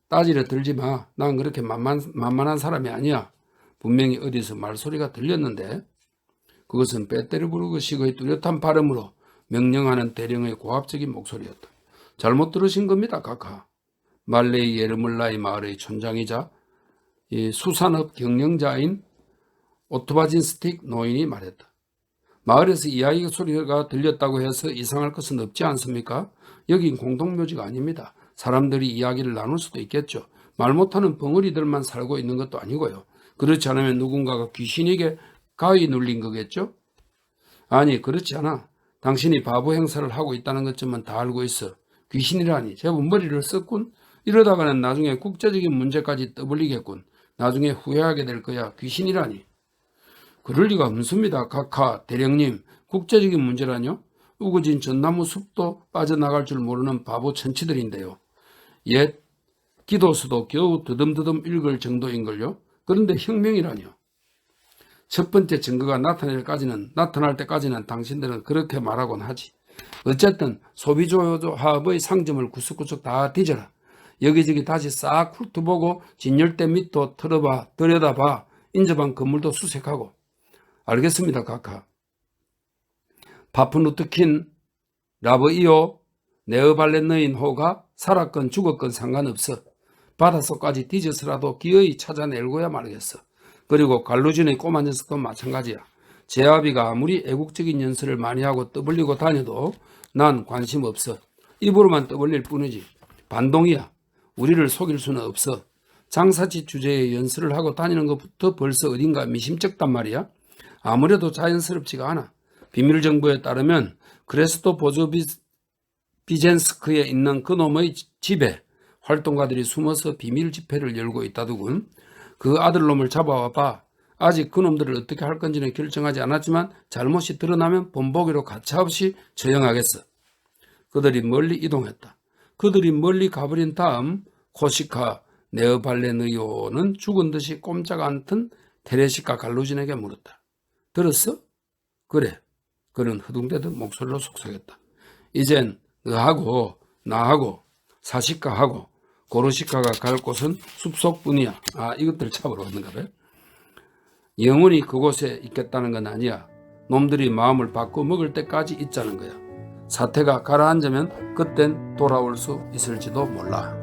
따지려 들지 마. 난 그렇게 만만한 사람이 아니야. 분명히 어디서 말소리가 들렸는데 그것은 베테르부르크식의 뚜렷한 발음으로 명령하는 대령의 고압적인 목소리였다. 잘못 들으신 겁니다, 카카. 말레이 예르물라이 마을의 촌장이자 수산업 경영자인 오토바진스틱 노인이 말했다. 마을에서 이야기 소리가 들렸다고 해서 이상할 것은 없지 않습니까? 여긴 공동묘지가 아닙니다. 사람들이 이야기를 나눌 수도 있겠죠. 말 못하는 벙어리들만 살고 있는 것도 아니고요. 그렇지 않으면 누군가가 귀신에게 가위 눌린 거겠죠? 아니, 그렇지 않아. 당신이 바보 행사를 하고 있다는 것쯤은 다 알고 있어. 귀신이라니 제법 머리를 썼군. 이러다가는 나중에 국제적인 문제까지 떠벌리겠군. 나중에 후회하게 될 거야. 귀신이라니. 그럴 리가 없습니다. 카카 대령님. 국제적인 문제라뇨? 우거진 전나무 숲도 빠져나갈 줄 모르는 바보 천치들인데요. 옛 기도수도 겨우 드듬드듬 읽을 정도인걸요. 그런데 혁명이라뇨. 첫 번째 증거가 나타날 때까지는 당신들은 그렇게 말하곤 하지. 어쨌든 소비조합의 상점을 구석구석 다 뒤져라. 여기저기 다시 싹 훑어보고 진열대 밑도 들여다봐. 인접한 건물도 수색하고. 알겠습니다, 카카. 파프누트킨, 라브이오, 네어발렛너인 호가 살았건 죽었건 상관없어. 바닷속까지 뒤져서라도 기어이 찾아내고야 말겠어. 그리고 갈루진의 꼬마 녀석도 마찬가지야. 제아비가 아무리 애국적인 연설을 많이 하고 떠벌리고 다녀도 난 관심 없어. 입으로만 떠벌릴 뿐이지. 반동이야. 우리를 속일 수는 없어. 장사치 주제에 연설을 하고 다니는 것부터 벌써 어딘가 미심쩍단 말이야. 아무래도 자연스럽지가 않아. 비밀정보에 따르면 크레스토 보조비스키의 디젠스크에 있는 그놈의 집에 활동가들이 숨어서 비밀 집회를 열고 있다더군. 그 아들놈을 잡아와봐. 아직 그놈들을 어떻게 할 건지는 결정하지 않았지만 잘못이 드러나면 본보기로 가차없이 처형하겠어. 그들이 멀리 이동했다. 그들이 멀리 가버린 다음 코시카 네오발레느요는 죽은 듯이 꼼짝 않던 테레시카 갈루진에게 물었다. 들었어? 그래. 그는 허둥대듯 목소리로 속삭였다. 이젠 너하고 나하고 사시카하고 고르시카가 갈 곳은 숲속뿐이야. 이것들 잡으러 왔는가 봐요. 영원히 그곳에 있겠다는 건 아니야. 놈들이 마음을 바꿔 먹을 때까지 있자는 거야. 사태가 가라앉으면 그땐 돌아올 수 있을지도 몰라.